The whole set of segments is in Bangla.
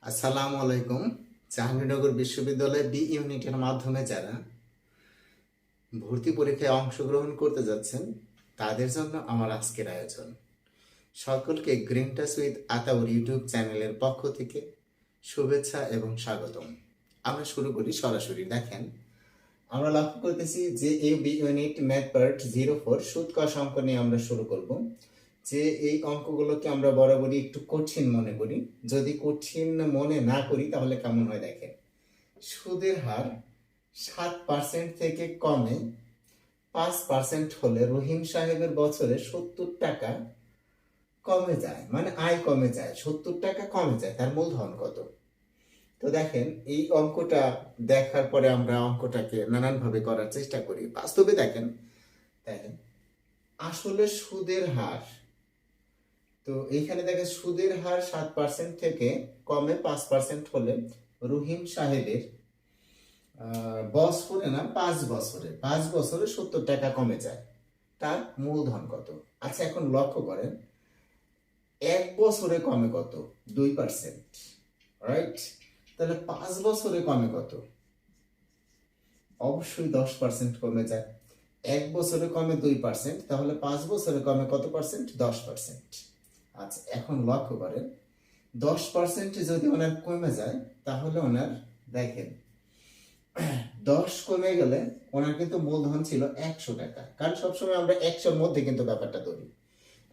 আসসালামু আলাইকুম। জাহাঙ্গীরনগর বিশ্ববিদ্যালয়ে বি ইউনিটের মাধ্যমে যারা ভর্তি পরীক্ষায় অংশগ্রহণ করতে যাচ্ছেন তাদের জন্য আমার আজকের আয়োজন। সকলকে green touch with Ataur YouTube চ্যানেলের পক্ষ থেকে শুভেচ্ছা এবং স্বাগতম। আমরা শুরু করি সরাসরি। দেখেন, আমরা লক্ষ্য করতেছি যে এই বি ইউনিট ম্যাথ পার্ট 04 সুদ কষ অঙ্ক নিয়ে আমরা শুরু করব। যে এই অঙ্কগুলোকে আমরা বরাবরই একটু কঠিন মনে করি। যদি কঠিন মনে না করি তাহলে কেমন হয় দেখেন, সুদের হার 7% থেকে কমে 5% হলে রহিম সাহেবের বছরে 70 টাকা কমে যায়, মানে আয় কমে যায়, 70 টাকা কমে যায়। তার মূলধন কত? তো দেখেন, এই অঙ্কটা দেখার পরে আমরা অঙ্কটাকে নানানভাবে করার চেষ্টা করি। বাস্তবে দেখেন দেখেন আসলে সুদের হার, তো এইখানে দেখেন সুদের হার 7% থেকে কমে 5% হলে রহিম সাহেবের বছরে না 5 বছরে 70 টাকা কমে যায়। তার মূলধন কত? আচ্ছা, এখন লক্ষ্য করেন, 1 বছরে কমে কত? 2%, রাইট? তাহলে 5 বছরে কমে কত? অবশ্যই 10% কমে যায়। 1 বছরে কমে 2%, তাহলে 5 বছরে কমে কত পার্সেন্ট? 10%। আচ্ছা, এখন লক্ষ্য করেন, 10% যদি ওনার কমে যায় তাহলে ওনার দেখেন 10 কমে গেলে ওনার কিন্তু মূলধন ছিল 100 টাকা, কারণ সবসময় আমরা 100-র মধ্যে কিন্তু ব্যাপারটা ধরি।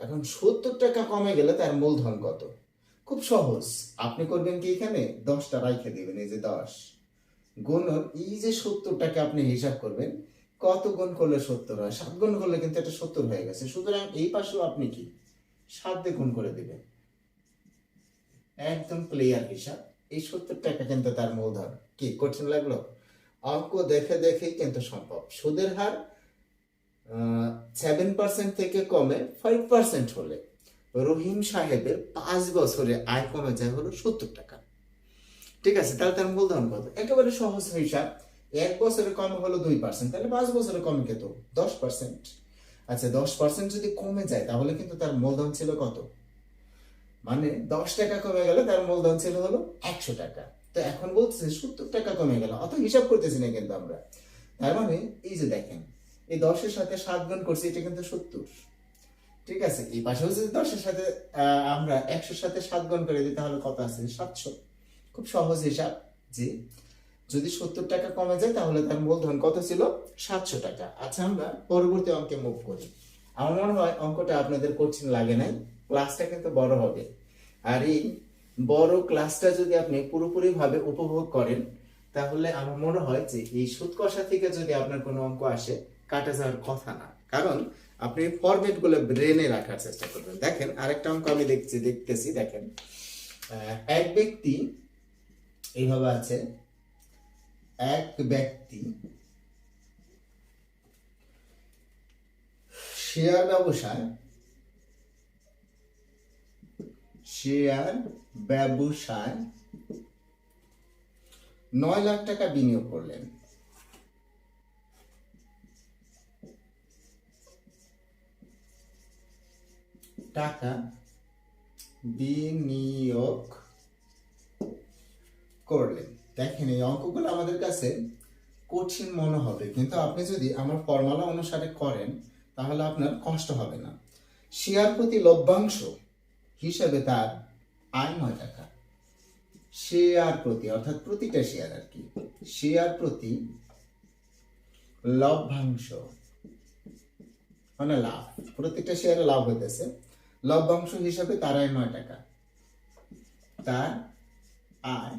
এখন 70 টাকা কমে গেলে তার মূলধন কত? খুব সহজ, আপনি করবেন কি, এখানে 10টা রাইখে দিবেন, এই যে 10 গুণন এই যে 70 টাকা আপনি হিসাব করবেন, কত গুণ করলে 70 হয়? 7 গুণ করলে কিন্তু এটা 70 হয়ে গেছে। সুতরাং এই পাশেও আপনি কি 7 দিয়ে গুণ করে দিবেন। একদম ক্লিয়ার হিসাব। এই 70 টাকা কিন্তু তার মূলধন। কি কঠিন লাগলো? অঙ্ক দেখে দেখেই কিন্তু সম্ভব। সুদের হার 7% থেকে কমে 5% হলে রহিম সাহেবের 5 বছরে আয় কমে যায় হলো 70 টাকা। ঠিক আছে, তাহলে তার মূলধন কত? একেবারে সহজ হিসাব। 1 বছরে কমে হলো 2%, তাহলে 5 বছরে কমে কত? 10%। আচ্ছা, 10% যদি কমে যায় তাহলে কিন্তু তার মূলধন ছিল কত? মানে 10 টাকা কমে গেলে তার মূলধন ছিল হলো 100 টাকা। তো এখন বলতেছে 70 টাকা কমে গেল, অত হিসাব করতেছি না কিন্তু আমরা। তার মানে এই যে দেখেন, এই 10-এর সাথে 7 গুণ করছি, এটা কিন্তু 70। ঠিক আছে, এই পাশেও যদি 10-এর সাথে আমরা 100-এর সাথে 7 গুণ করে দিই তাহলে কত আছে? 700। খুব সহজ হিসাব যে যদি 70 টাকা কমে যায় তাহলে তার মূলধন কত ছিল? 700 টাকা। আচ্ছা, আমরা পরবর্তী অঙ্কে মুভ করি। আমার মনে হয় অঙ্কটা আপনাদের কঠিন লাগে নাই। ক্লাসটা কিন্তু বড় হবে, আর এই বড় ক্লাসটা যদি আপনি পুরোপুরি ভাবে উপভোগ করেন তাহলে আমার মনে হয় যে এই সুদ কষা থেকে যদি আপনার কোনো অঙ্ক আসে, কাটা যাওয়ার কথা না। কারণ আপনি ফরম্যাট গুলো ব্রেনে রাখার চেষ্টা করবেন। দেখেন, আরেকটা অঙ্ক আমি দেখতেছি। দেখেন, এক ব্যক্তি এইভাবে আছে, এক ব্যক্তি শেয়ার ব্যবসায় 9 লাখ টাকা বিনিয়োগ করলেন। টাকা বিনিয়োগ করলেন। দেখেন, এই অঙ্কগুলো আমাদের কাছে কঠিন মনে হবে, কিন্তু আপনি যদি আমার ফর্মুলা অনুসারে করেন তাহলে আপনার কষ্ট হবে না। শেয়ার প্রতি লভ্যাংশ হিসেবে তার আয় 9 টাকা। শেয়ার প্রতি, অর্থাৎ প্রতিটা শেয়ার আর কি, শেয়ার প্রতি লভ্যাংশ মানে লাভ, প্রত্যেকটা শেয়ারে লাভ হইতেছে, লভ্যাংশ হিসাবে তার আয় 9 টাকা। তার আয়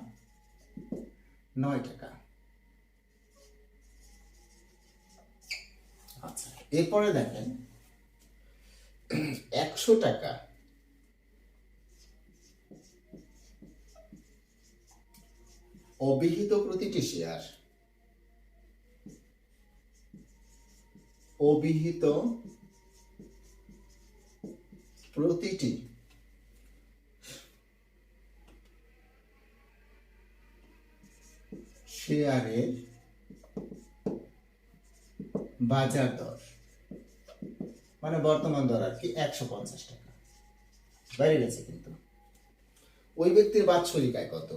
9 টাকা। আচ্ছা, এরপরে দেখেন 100 টাকা অবিহিত প্রতিটি শেয়ার, অবিহিত প্রতিটি শেয়ারের বাজার দর, মানে বর্তমান দর আর কি, 150 টাকা। বেড়ে গেছে কিন্তু। ওই ব্যক্তির বাৎসরিক আয় কত?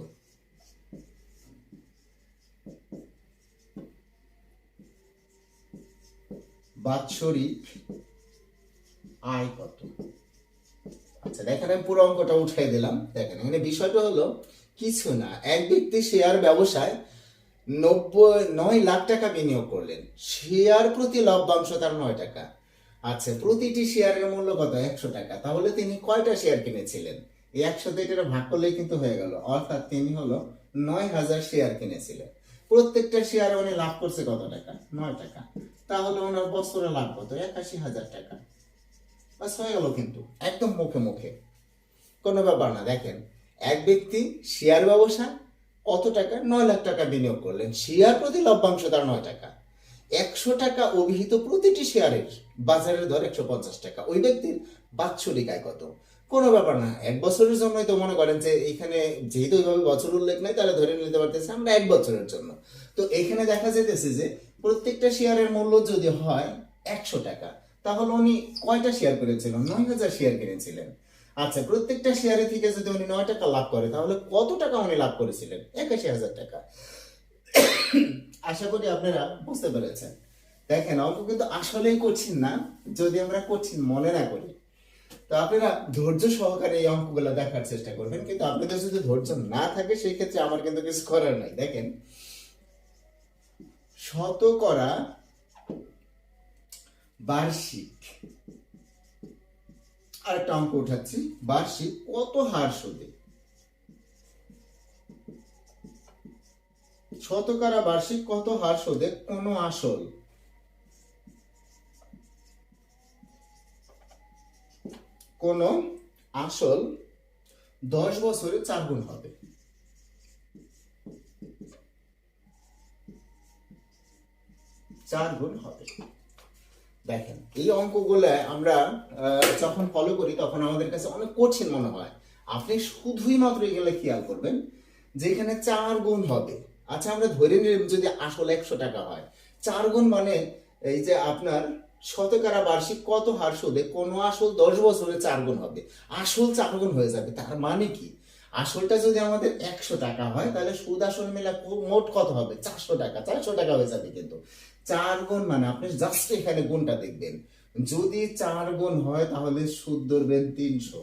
বাৎসরিক আয় কত? আচ্ছা দেখেন, আমি পুরো অঙ্কটা উঠাই দিলাম। দেখেন এখানে বিষয়টা হলো কিছু না, এক ব্যক্তি শেয়ার ব্যবসায় 9 লাখ টাকা বিনিয়োগ করলেন, শেয়ার প্রতি লভ্যাংশ তার 9 টাকা। আচ্ছা, প্রতিটি শেয়ারের মূল্য কত? 100 টাকা। তাহলে তিনি কয়টা শেয়ার কিনেছিলেন? এই 100 দিয়ে এটা ভাগ করলেই কিন্তু হয়ে গেল, অর্থাৎ তিনি হলো 9,000 শেয়ার কিনেছিলেন। প্রত্যেকটা শেয়ারে উনি লাভ করছে কত টাকা? 9 টাকা। তাহলে ওনার বছরে লাভ কত? 81,000 টাকা। বাস হয়ে গেল, কিন্তু একদম মুখে মুখে, কোনো ব্যাপার না। দেখেন, এক ব্যক্তি শেয়ার ব্যবসা কত টাকা? 9 লাখ টাকা বিনিয়োগ করলেন, শেয়ার প্রতি লভ্যাংশ তার 9 টাকা। 100 টাকা অভিহিত প্রতিটি শেয়ারের বাজারের দর 150 টাকা। ওই ব্যক্তির বাৎসরিক আয় কত? কোনো ব্যাপার না, 1 বছরের জন্যই তো মনে করেন যে এখানে যেহেতু ওইভাবে বছর উল্লেখ নাই, তাহলে ধরে নিতে পারতেছি আমরা 1 বছরের জন্য। তো এখানে দেখা যেতেছে যে প্রত্যেকটা শেয়ারের মূল্য যদি হয় 100 টাকা, তাহলে উনি কয়টা শেয়ার করেছিলেন? 9,000 শেয়ার কিনেছিলেন। আচ্ছা, প্রত্যেকটা শেয়ারে থেকে যদি উনি 9 টাকা লাভ করে, তাহলে কত টাকা উনি লাভ করেছিলেন? 81,000 টাকা। আশা করি আপনারা বুঝতে পেরেছেন। দেখেন, অঙ্ক কিন্তু আসলেই কঠিন না, যদি আমরা কঠিন মনে না করি। তো আপনারা ধৈর্য সহকারে এই অঙ্কগুলো দেখার চেষ্টা করবেন, কিন্তু আপনাদের যদি ধৈর্য না থাকে সেই ক্ষেত্রে আমার কিন্তু কিছু করার নাই। দেখেন, শতকরা বার্ষিক, আরেকটা অঙ্ক উঠাচ্ছি, বার্ষিক কত হার সুদে, শতকরা বার্ষিক কত হার সুদে কোন আসল কোন আসল 10 বছরে 4 গুণ হবে? দেখেন, এই অঙ্কগুলো আমরা যখন ফলো করি তখন আমাদের কাছে অনেক কঠিন মনে হয়। আপনি শুধুই মাত্র এগুলো খেয়াল করবেন যে এখানে 4 গুণ হবে। আচ্ছা, আমরা ধরে নিলাম যদি আসল 100 টাকা হয়, 4 গুণ মানে এই যে আপনার শতকরা বার্ষিক কত হার সুদে কোন আসল 10 বছরে 4 গুণ হবে, আসল 4 গুণ হয়ে যাবে। তার মানে কি, আসলটা যদি আমাদের 100 টাকা হয়, তাহলে সুদ আসল মিলে মোট কত হবে? 400 টাকা। 400 টাকা হয়ে যাবে। কিন্তু 4 গুণ মানে আপনি জাস্ট এখানে গুণটা দেখবেন, যদি 4 গুণ হয় তাহলে সুদ ধরবেন 300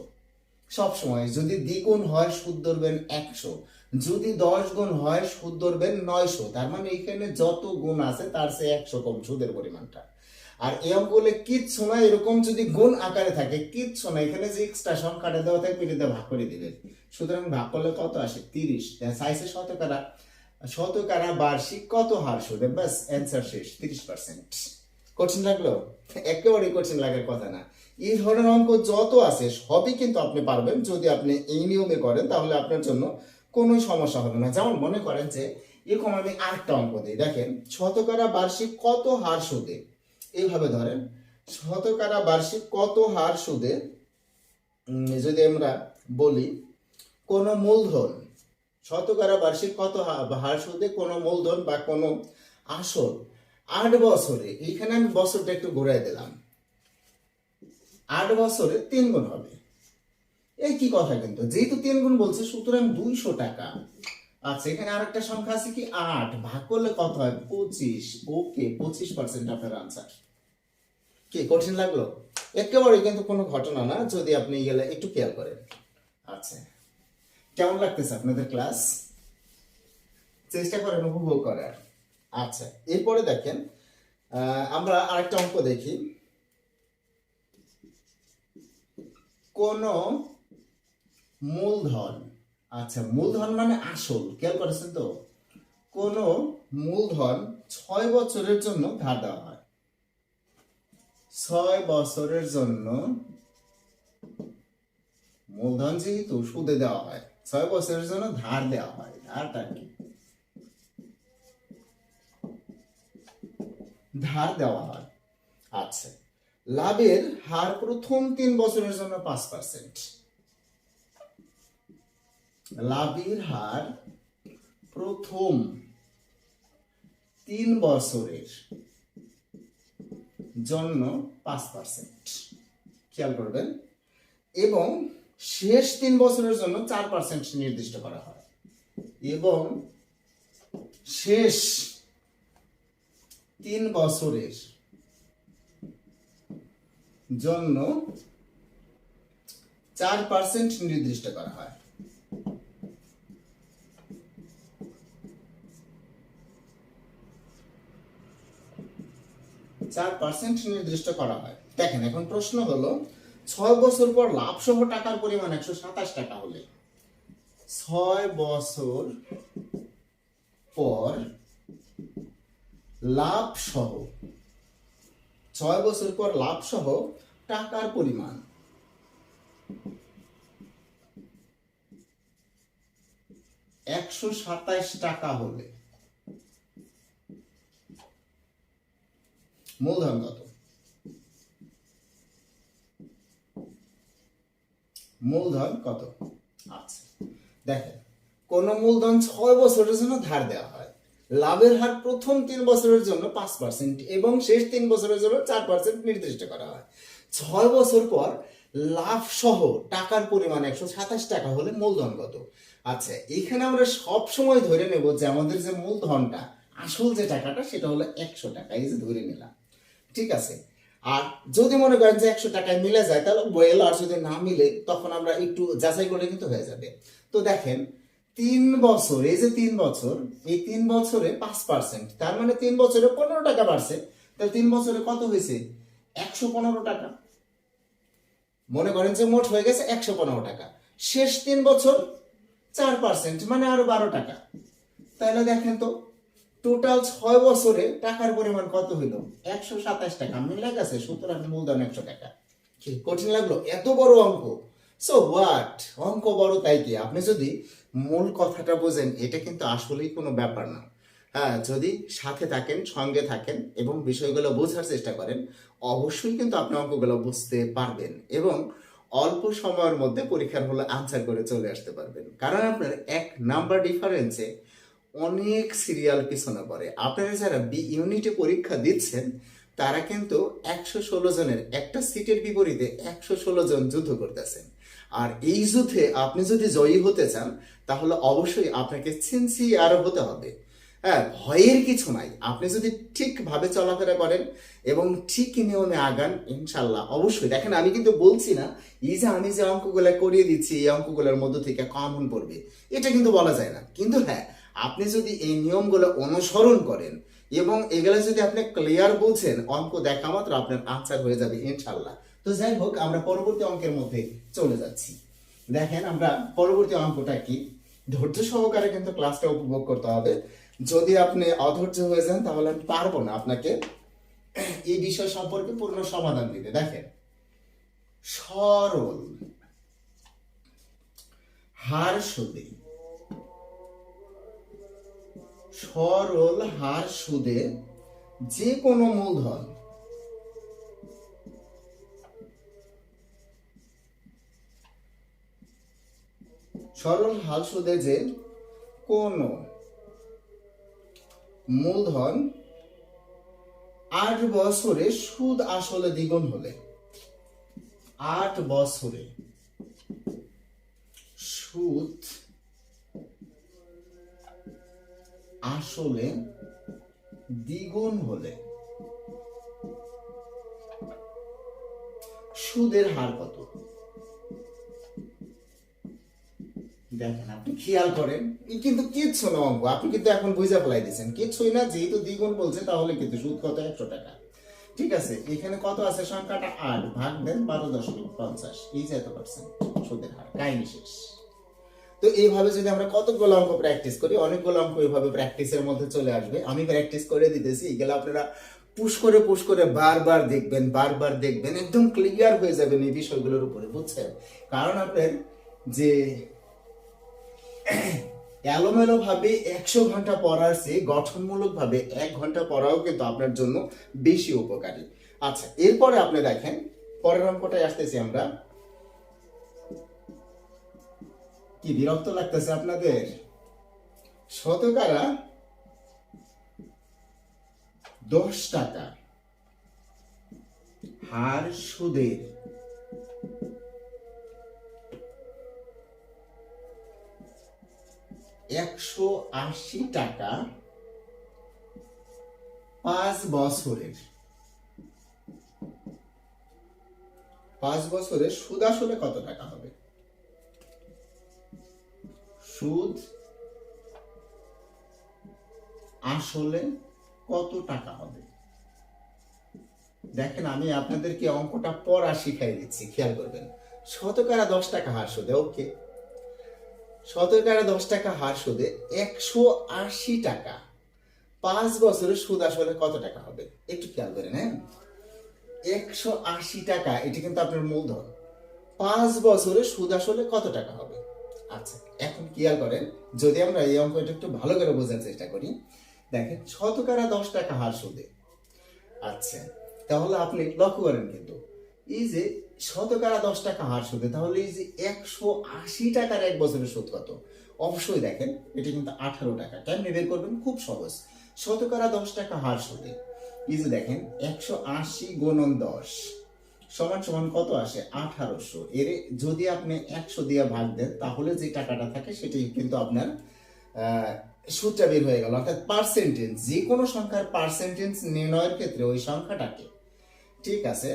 সব সময়। যদি দ্বিগুণ হয় সুদ ধরবেন 100, যদি 10 গুণ হয় সুদ ধরবেন 900। তার মানে এখানে যত গুণ আছে তার চেয়ে 100 কম সুদের পরিমাণটা। আর এই অঙ্কগুলো কিচ্ছু না, এরকম যদি গুণ আকারে থাকে কিচ্ছু না, এখানে যে এক্সট্রা সংখ্যাটা দেওয়া থাকে পিটিতে ভাগ করে দিবেন। সুতরাং ভাগ করলে কত আসে? 30। চাইছে শতকরা, শতকরা বার্ষিক কত হার সুদে, ব্যাস অ্যান্সার শেষ, 30%। কঠিন লাগলো? একেবারেই কঠিন লাগার কথা না। এই ধরনের অঙ্ক যত আছে সবই কিন্তু আপনি পারবেন যদি আপনি এই নিয়মে করেন, তাহলে আপনার জন্য কোনো সমস্যা হবে না। যেমন মনে করেন যে এরকম আমি আরেকটা অঙ্ক দিই। দেখেন, শতকরা বার্ষিক কত হার সুদে, এইভাবে ধরেন, শতকরা বার্ষিক কত হার সুদে যদি আমরা বলি কোন মূলধন, শতকরা বার্ষিক কত হার সুদে কোন মূলধন বা কোন আসল 8 বছরে, এইখানে আমি বছরটা একটু ঘুরাই দিলাম, 8 বছরে 3 গুণ হবে। এই কি কথা, কিন্তু যেহেতু 3 গুণ বলছে সুতরাং 200 টাকা। আচ্ছা, এখানে আরেকটা সংখ্যা আছে কি 8, ভাগ করলে কত হয়? 25। ওকে, 25% আপনার আনসার। কি কঠিন লাগলো? একেবারে কিন্তু কোনো ঘটনা না যদি আপনি গেলে একটু খেয়াল করেন। আচ্ছা, কেমন লাগতেছে আপনাদের ক্লাস? চেষ্টা করেন উপভোগ করার। আচ্ছা, এরপরে দেখেন আমরা আরেকটা অঙ্ক দেখি। কোন মূলধন, আচ্ছা মূলধন মানে আসল, খেয়াল করেছেন তো? কোন মূলধন 6 বছরের জন্য ধার দেওয়া হয়, 6 বছরের জন্য মূলধন যেহেতু সুদে দেওয়া হয়, 6 বছরের জন্য ধার দেওয়া হয়। ধারটা কি? ধার দেওয়া হয়। আচ্ছা, লাভের হার প্রথম 3 বছরের জন্য 5%। লাভের হার প্রথম 3 বছরের জন্য 5%, খেয়াল করবেন। এবং শেষ 3 বছরের জন্য 4% নির্দিষ্ট করা হয় এবং শেষ 3 বছরের জন্য 4% নির্দিষ্ট করা হয়। নির্দিষ্ট করা হয়। দেখেন এখন প্রশ্ন হলো 6 বছর পর লাভ সহ টাকার পরিমাণ 127 টাকা হলে 6 বছর পর লাভ সহ 6 বছর পর লাভ সহ টাকার পরিমাণ 127 টাকা হলে মূলধন কত? মূলধন কত? আচ্ছা দেখেন, কোন মূলধন 6 বছরের জন্য ধার দেওয়া হয়, লাভের হার প্রথম 3 বছরের জন্য 5% এবং শেষ 3 বছরের জন্য 4% নির্দিষ্ট করা হয়। 6 বছর পর লাভ সহ টাকার পরিমাণ 127 টাকা হলে মূলধন কত? আচ্ছা এখানে আমরা সব সময় ধরে নেব যে আমাদের যে মূলধনটা আসল যে টাকাটা সেটা হলো 100 টাকা, এই যে ধরে নিলাম, ঠিক আছে। আর যদি মনে করেন যে 100 টাকায় মিলে যায় তাহলে ওয়েল, আর যদি না মিলে তখন আমরা একটু যাচাই করে কিন্তু হয়ে যাবে। তো দেখেন 3 বছর, এই যে 3 বছর, এই 3 বছরে 5%, তার মানে 3 বছরে 15 টাকা বাড়ছে, তাহলে 3 বছরে কত হয়েছে? 115 টাকা। মনে করেন যে মোট হয়ে গেছে 115 টাকা। শেষ 3 বছর 4% মানে আরো 12 টাকা। তাহলে দেখেন তো টোটাল 6 বছরে টাকার পরিমাণ কত হইলো? 127 টাকা। মিলে গেছে, সুতরাং মূলধন 100 টাকা। কি কঠিন লাগলো? এত বড় অঙ্ক। সো হোয়াট, অঙ্ক বড় তাই কি? আপনি যদি মূল কথাটা বোঝেন এটা কিন্তু আসলেই কোনো ব্যাপার না। হ্যাঁ, যদি সাথে থাকেন, সঙ্গে থাকেন এবং বিষয়গুলো বোঝার চেষ্টা করেন, অবশ্যই কিন্তু আপনি অঙ্কগুলো বুঝতে পারবেন এবং অল্প সময়ের মধ্যে পরীক্ষার হলে আনসার করে চলে আসতে পারবেন। কারণ আপনার 1 নাম্বার ডিফারেন্সে অনেক সিরিয়াল পিছনে পড়ে। আপনারা যারা বি ইউনিটে পরীক্ষা দিচ্ছেন তারা কিন্তু 116 জনের একটা সিটের বিপরীতে 116 জন যুদ্ধ করতেছেন। আর এই যুদ্ধে আপনি যদি জয়ী হতে চান তাহলে অবশ্যই আপনাকে সিনসিয়ার হতে হবে। হ্যাঁ, ভয়ের কিছু নাই। আপনি যদি ঠিকভাবে চলাফেরা করেন এবং ঠিক নিয়মে আগান, ইনশাল্লাহ অবশ্যই। দেখেন আমি কিন্তু বলছি না এই যে আমি যে অঙ্কগুলো করিয়ে দিচ্ছি এই অঙ্কগুলোর মধ্য থেকে কমন পড়বে, এটা কিন্তু বলা যায় না। কিন্তু হ্যাঁ, আপনি যদি এই নিয়মগুলো অনুসরণ করেন এবং এগুলো যদি আপনি ক্লিয়ার বুঝেন, অঙ্ক দেখা মাত্র আপনার আনসার হয়ে যাবে ইনশাল্লাহ। তো যাই হোক, আমরা পরবর্তী অঙ্কের মধ্যে চলে যাচ্ছি। দেখেন আমরা পরবর্তী অঙ্কটা কি, ধৈর্য সহকারে কিন্তু ক্লাসটা উপভোগ করতে হবে। যদি আপনি অধৈর্য হয়ে যান তাহলে আমি পারবো না আপনাকে এই বিষয় সম্পর্কে পূর্ণ সমাধান দিতে। দেখেন, সরল হার সুদে, সরল হার সুদে যে কোনো মূলধন সরল হার সুদে যে কোনো মূলধন 8 বছরে সুদ আসলে দ্বিগুণ হলে, 8 বছরে সুদ আসলে দ্বিগুণ হলে সুদের হার কত? দেখেন আপনি খেয়াল করেন, কিন্তু কিচ্ছু না অঙ্ক, আপনি কিন্তু এখন বুঝা ফেলাই দিচ্ছেন কিছুই না। যেহেতু দ্বিগুণ বলছে তাহলে কিন্তু সুদ কত? 100 টাকা। ঠিক আছে, এখানে কত আছে? সংখ্যাটা 8, ভাগ দেন 12.50, এই যে এত পার্সেন্ট সুদের হার, কাহিনী শেষ। তো এইভাবে যদি আমরা কতগুলো অঙ্ক প্র্যাকটিস করি, অনেকগুলো অঙ্ক এইভাবে প্র্যাকটিসের মধ্যে চলে আসবে। আমি প্র্যাকটিস করে দিতেছি, এগুলো আপনারা পুশ করে বারবার দেখবেন, বারবার দেখবেন, একদম ক্লিয়ার হয়ে যাবেন এই বিষয়গুলোর উপরে, বুঝছেন? কারণ আপনার যে এলোমেলো ভাবে 100 ঘন্টা পড়ার চেয়ে গঠনমূলক ভাবে 1 ঘন্টা পড়াও কিন্তু আপনার জন্য বেশি উপকারী। আচ্ছা, এরপরে আপনি দেখেন পরের অঙ্কটায় আসতেছি আমরা। কি বিরক্ত লাগতেছে আপনাদের? শতকরা 10 টাকা হার সুদের 180 টাকা 5 বছরের, 5 বছরের সুদ আসলে কত টাকা হবে? সুদ আসলে কত টাকা হবে? দেখেন আমি আপনাদেরকে অঙ্কটা পড়া শিখাই দিচ্ছি, খেয়াল করবেন। শতকরা 10 টাকা হার সুদে, ওকে, শতকরা 10 টাকা হার সুদে 180 টাকা 5 বছরের সুদ আসলে কত টাকা হবে? একটু খেয়াল করেন। হ্যাঁ, 180 টাকা, এটি কিন্তু আপনার মূলধন। 5 বছরের সুদ আসলে কত টাকা হবে? আচ্ছা, এখন খেয়াল করেন, যদি আমরা এই অঙ্কটা একটু ভালো করে বোঝার চেষ্টা করি। দেখেন শতকরা 10 টাকা হার সুদে, আচ্ছা তাহলে আপনি লক্ষ্য করেন কিন্তু এই যে শতকরা 10 টাকা হার সুদে, তাহলে এই যে 180 টাকার 1 বছরের সুদ কত? অবশ্যই দেখেন এটি কিন্তু 18 টাকা। কেমনে বের করবেন? খুব সহজ। শতকরা 10 টাকা হার সুদে এই যে দেখেন 180 গুণন 10 সমান সমান কত আসে? 1800। এর যদি আপনি 100 দিয়ে ভাগ দেন তাহলে যে টাকাটা থাকে সেটি কিন্তু আপনার সুদটা বের হয়ে গেল। অর্থাৎ পার্সেন্টেজ, যে কোনো সংখ্যার পার্সেন্টেজ নির্ণয়ের ক্ষেত্রে ওই সংখ্যাটাকে, ঠিক আছে,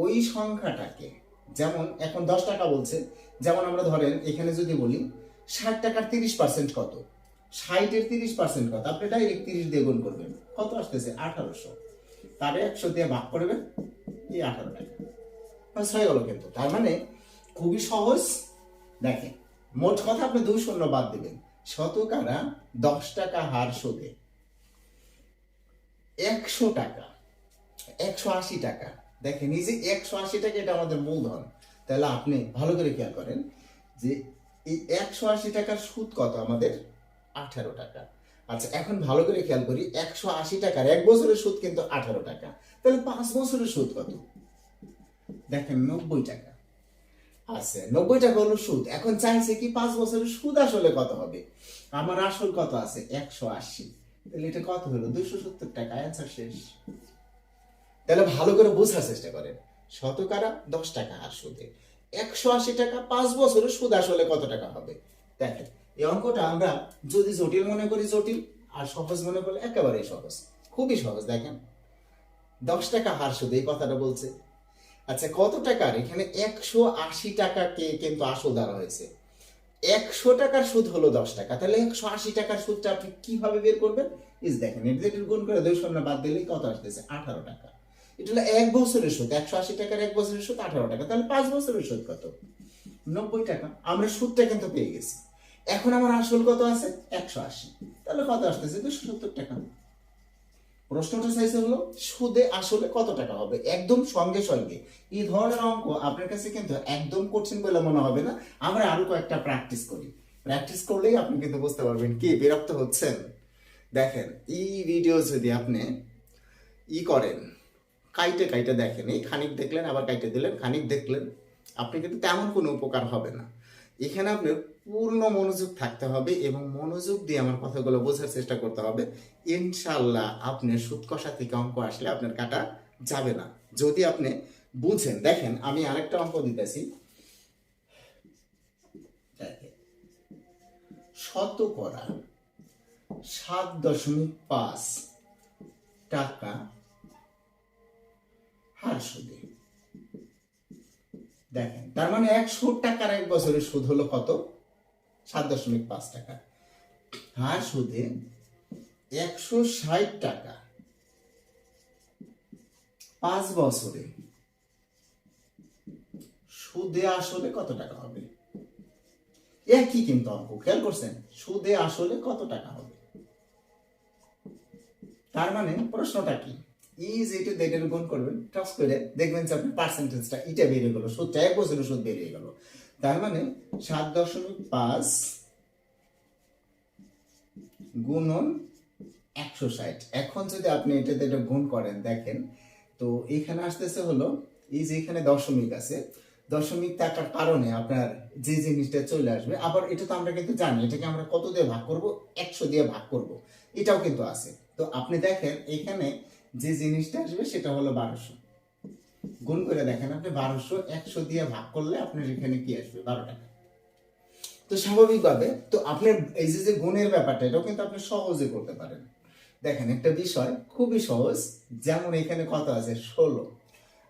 ওই সংখ্যাটাকে, যেমন এখন 10 টাকা বলছে, যেমন আমরা ধরেন এখানে যদি বলি 60 টাকার 30% কত, 60-এর 30% কত, আপনি ডাইরেক্ট 30 দিয়ে গুণ করবেন, কত আসতেছে? 1800। তারে 100 দিয়ে ভাগ করবেন, এই 18 টাকা হয়ে গেল। কিন্তু তার মানে খুবই সহজ। দেখেন মোট কথা আপনি 2 শূন্য বাদ দিবেন। শতকরা 10 টাকা হার সুদে 100 টাকা, 180 টাকা। দেখেন এই যে 180 টাকা, এটা আমাদের মূলধন। তাহলে আপনি ভালো করে খেয়াল করেন যে এই 180 টাকার সুদ কত আমাদের? 18 টাকা। আচ্ছা এখন ভালো করে খেয়াল করি, 180 টাকার 1 বছরের সুদ কিন্তু 18 টাকা। তাহলে 5 বছরের সুদ কত? দেখেন 90 টাকা। আচ্ছা 90 টাকা হলো সুদ। এখন চাইছে কি 5 বছরের সুদ আসলে কত হবে? আমার আসল কত আছে? 180। তাহলে এটা কত হলো? 270 টাকা। অ্যান্সার শেষ। তাহলে ভালো করে বোঝার চেষ্টা করেন। শতকরা 10 টাকা হার সুদে 180 টাকা 5 বছরের সুদ আসলে কত টাকা হবে? দেখেন এই অঙ্কটা আমরা যদি জটিল মনে করি জটিল, আর সহজ মনে করলে একেবারেই সহজ, খুবই সহজ। দেখেন 10 টাকা হার সুদে এই কথাটা বলছে। আচ্ছা কত টাকার? এখানে 180 টাকাকে কিন্তু আসল ধরা হয়েছে। 100 টাকার সুদ হলো 10 টাকা। তাহলে 180 টাকার সুদটা আপনি কিভাবে বের করবেন? দেখেন এটা গুণ করে 2 শূন্য বাদ দিলেই কত আসতেছে? 18 টাকা। এটা হলো 1 বছরের সুদ। 180 টাকার 1 বছরের সুদ 18 টাকা। তাহলে 5 বছরের সুদ কত? 90 টাকা। আমরা সুদটা কিন্তু পেয়ে গেছি। এখন আমার আসল কত আছে? 180। তাহলে কত আসতেছে? 270 টাকা। প্রশ্নটা চাইছে হলো সুদে আসলে কত টাকা হবে, একদম সঙ্গে সঙ্গে। এই ধরনের অঙ্ক আপনার কাছে কিন্তু একদম কঠিন বলে মনে হবে না। আমরা আরো কয়েকটা প্র্যাকটিস করি, প্র্যাকটিস করলেই আপনি কিন্তু বুঝতে পারবেন। কি বিরক্ত হচ্ছেন? দেখেন এই ভিডিও যদি আপনি করেন, কাইটে কাইটে দেখেন, এই খানিক দেখলেন আবার কাইটে দিলেন, খানিক দেখলেন, আপনি কিন্তু তেমন কোনো উপকার হবে না। এখানে আপনার পূর্ণ মনোযোগ থাকতে হবে এবং মনোযোগ দিয়ে আমার কথাগুলো বোঝার চেষ্টা করতে হবে। ইনশাল্লাহ আপনার সুদ কষা থেকে অঙ্ক আসলে আপনার কাটা যাবে না, যদি আপনি বুঝেন। দেখেন আমি আরেকটা অঙ্ক দিতেছি। শতকরা 7.5 টাকা হার সুদে, দেখেন তার মানে 100 টাকার 1 বছরের সুদ হলো কত? 7.5 টাকা। হার সুদে 160 টাকা 5 বছরে সুদে আসলে কত টাকা হবে? একই কিন্তু অঙ্ক, খেয়াল করছেন? সুদে আসলে কত টাকা হবে? তার মানে প্রশ্নটা কি? যেটা এটার গুণ করবেন, ট্রাস্ট করে দেখবেন যে আপনার পার্সেন্টেজটা এটা বেরিয়ে গেল, সুদটা 1 বছরের সুদ বেরিয়ে গেল। তার মানে 7.5 গুণন 160। এখন যদি আপনি এটাতে এটা গুণ করেন, দেখেন তো এখানে আসতেছে হলো এই যে এখানে দশমিক আছে, দশমিক থাকার কারণে আপনার যে জিনিসটা চলে আসবে। আবার এটা তো আমরা কিন্তু জানি এটাকে আমরা কত দিয়ে ভাগ করব? 100 দিয়ে ভাগ করব, এটাও কিন্তু আছে। তো আপনি দেখেন এখানে যে জিনিসটা আসবে সেটা হলো 1200। গুণ করে দেখেন আপনি 1200 100 দিয়ে ভাগ করলে আপনার এখানে কি আসবে? 12 টাকা। তো স্বাভাবিকভাবে তো আপনার এই যে গুণের ব্যাপারটা এটাও কিন্তু আপনি সহজে করতে পারেন। দেখেন একটা বিষয় খুবই সহজ, যেমন এখানে কত আছে 16।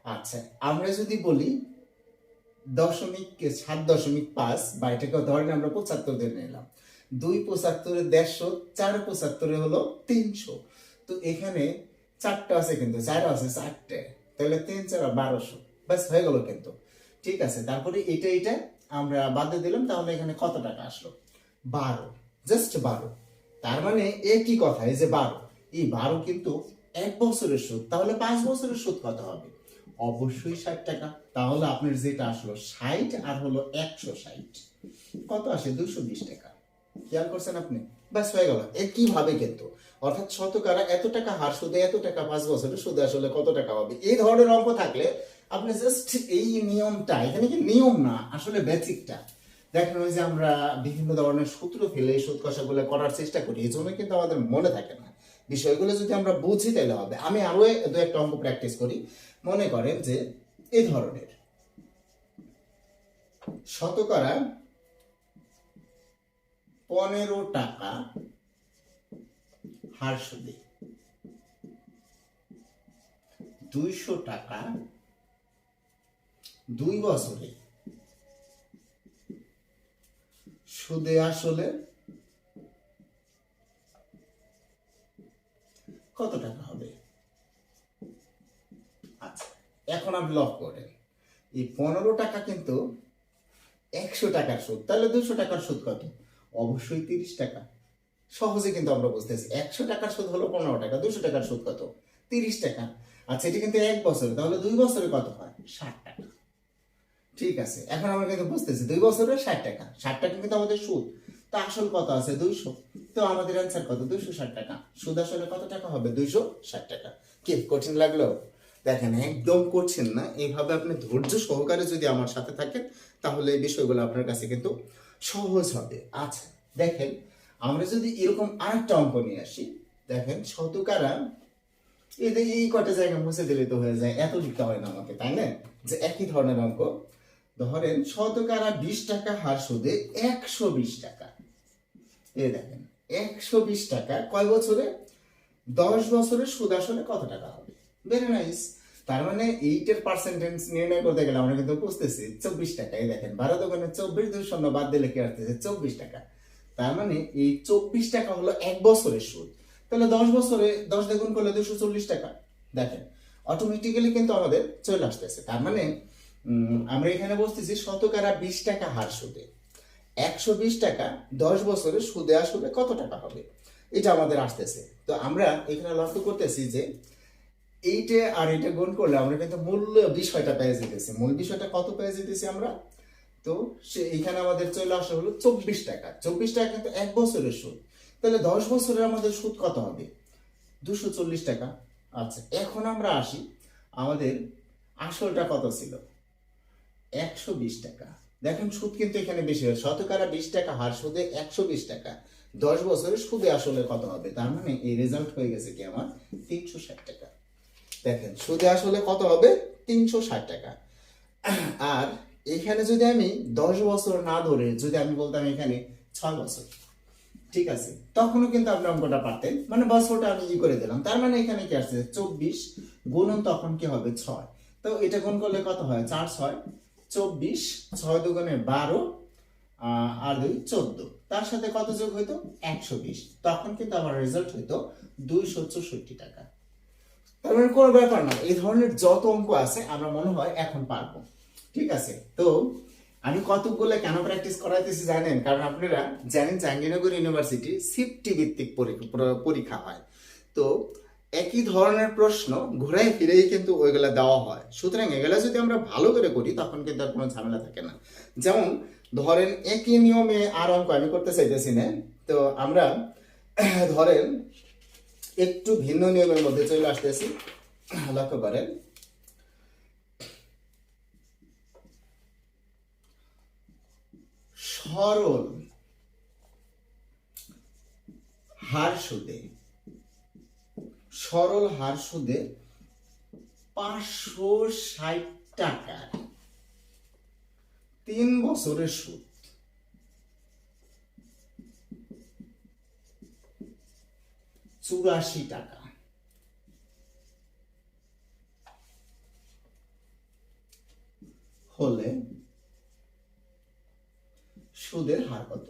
আচ্ছা আমরা যদি বলি 7.5 বা এটাকে ধরেন আমরা 75 ধরে নিলাম, 2 75 150, 4 75 হলো 300। তো এখানে 4টা আছে কিন্তু 4 আছে 4টে, তাহলে 3 4 1200, ব্যাস হয়ে গেল কিন্তু। ঠিক আছে, তারপরে এটা আমরা বাদ দিয়ে দিলাম, তাহলে এখানে কত টাকা আসলো 12, জাস্ট 12। তার মানে একই কথা, এই যে 12, এই 12 কিন্তু 1 বছরের সুদ, তাহলে 5 বছরের সুদ কত হবে? অবশ্যই 60 টাকা। তাহলে আপনার যেটা আসলো 60 আর হলো 160, কত আসে? 220 টাকা। খেয়াল করছেন আপনি? ব্যাস হয়ে গেল। একইভাবে কিন্তু অর্থাৎ শতকরা এত টাকা হার সুদে এত টাকা 5 বছরের সুদে আসলে কত টাকা হবে, এই ধরনের অঙ্ক থাকলে আপনি জাস্ট এই নিয়মটা, এখানে কি নিয়ম না আসলে বেসিকটা দেখেন, ওই যে আমরা বিভিন্ন ধরনের সূত্র ফেলে এই সুদ কষাগুলো করার চেষ্টা করি, এই জন্য কিন্তু আমাদের মনে থাকে না বিষয়গুলো। যদি আমরা বুঝি তাহলে হবে। আমি আরো দু একটা অঙ্ক প্র্যাকটিস করি। মনে করেন যে এই ধরনের শতকরা 15 টাকা হার সুদে 200 টাকা 2 বছরে সুদে আসলে কত টাকা হবে? আচ্ছা এখন আপনি লক্ষ্য করেন, এই 15 টাকা কিন্তু 100 টাকার সুদ, তাহলে 200 টাকার সুদ কত? অবশ্যই 30 টাকা। সহজে কিন্তু আমরা বুঝতেছি 100 টাকার সুদ হলো 15 টাকা, 200 টাকার সুদ কত? 30 টাকা। আচ্ছা এটা কিন্তু 1 বছর, তাহলে 2 বছরে কত হয়? 60 টাকা। ঠিক আছে, এখন আমরা কিন্তু বুঝতেছি 2 বছরে 60 টাকা, 60 টাকা কিন্তু আমাদের সুদ। তো আসল কত আছে? 200। তো আমাদের অ্যান্সার কত? 260 টাকা। সুদ আসলে কত টাকা হবে? 260 টাকা। কি কঠিন লাগলো? দেখেন একদম কঠিন না, এইভাবে আপনি ধৈর্য সহকারে যদি আমার সাথে থাকেন তাহলে এই বিষয়গুলো আপনার কাছে কিন্তু সহজ হবে। আচ্ছা দেখেন, আমরা যদি এরকম আরেকটা অঙ্ক নিয়ে আসি, দেখেন শতকরা এই কটা জায়গা মুছে দিলে তো হয়ে যায়, এত লিখতে হয় না আমাকে, তাই না? যে একই ধরনের অঙ্ক, ধরেন শতকরা 20 টাকা হার সুদে 120 টাকা। এই দেখেন 120 টাকা কয় বছরে? 10 বছরের সুদ আসলে কত টাকা হবে? Very nice. তার মানে এইটার পার্সেন্টেজ নির্ণয় করতে গেলে আমরা কিন্তু বুঝতেছি 24 টাকা। এই দেখেন 12 দোকানে 24, 2 শূন্য বাদ দিলে কি আসতেছে? 24 টাকা। তার মানে এই 24 টাকা হলো 1 বছরের সুদ, তাহলে 10 বছরে 10 দিয়ে গুণ করলে 240 টাকা। দেখেন অটোমেটিক্যালি কিন্তু আমাদের চলে আসতেছে। তার মানে আমরা এখানে বলতেছি শতকরা 20 টাকা হার সুদে 120 টাকা 10 বছরের সুদে আসলে কত টাকা হবে, এটা আমাদের আসতেছে। তো আমরা এখানে লক্ষ্য করতেছি যে এইটা আর এটা গুণ করলে আমরা কিন্তু মূল বিষয়টা পেয়ে যেতেছি। মূল বিষয়টা কত পেয়ে যেতেছি আমরা? তো এখানে আমাদের চলে আসা হলো 24 টাকা। 24 টাকা কিন্তু 1 বছরের সুদ, তাহলে 10 বছরের আমাদের সুদ কত হবে? 240 টাকা। আচ্ছা এখন আমরা আসি, আমাদের আসলটা কত ছিল? 120 টাকা। দেখেন সুদ কিন্তু এখানে বেশি হয়, শতকরা 20 টাকা হার সুদে 120 টাকা 10 বছরের সুদে আসলে কত হবে? তার মানে এই রেজাল্ট হয়ে গেছে কি আমার 360 টাকা। দেখেন সুদে আসলে কত হবে? 360 টাকা। আর এখানে যদি আমি 10 বছর না ধরে যদি আমি বলতাম এখানে 6 বছর, ঠিক আছে, তখনও কিন্তু আপনি অঙ্কটা পারতেন, মানে বছরটা আমি ই করে দিলাম। তার মানে এখানে কি আসছে? 24 গুণন তখন কি হবে? 6। তো এটা গুণ করলে কত হয়? 4 6 24, 6 দুগুণে 12, আর 2 14, তার সাথে কত যোগ হইতো? 120। তখন কিন্তু আমার রেজাল্ট হইতো 264 টাকা। তার মানে কোনো ব্যাপার না, এই ধরনের যত অঙ্ক আছে আমরা মনে হয় এখন পারবো। ঠিক আছে, তো আমি কতগুলো কেন প্র্যাকটিস করাইতেছি জানেন? কারণ আপনারা জানেন জাহাঙ্গীরনগর ইউনিভার্সিটি সিফটি ভিত্তিক পরীক্ষা হয়। তো একই ধরনের প্রশ্ন ঘুরাই ফিরেই কিন্তু ওইগুলা দেওয়া হয়। সুতরাং এগুলা যদি আমরা ভালো করে করি তখন কিন্তু আর কোনো ঝামেলা থাকে না। যেমন ধরেন একই নিয়মে আর অঙ্ক আমি করতে চাইতেছি না, তো আমরা ধরেন একটু ভিন্ন নিয়মের মধ্যে চলে আসতেছি। লক্ষ্য করেন, সরল হার সুদে 560 টাকার 3 বছরের সুদ 84 টাকা হলে সুদের হার কত?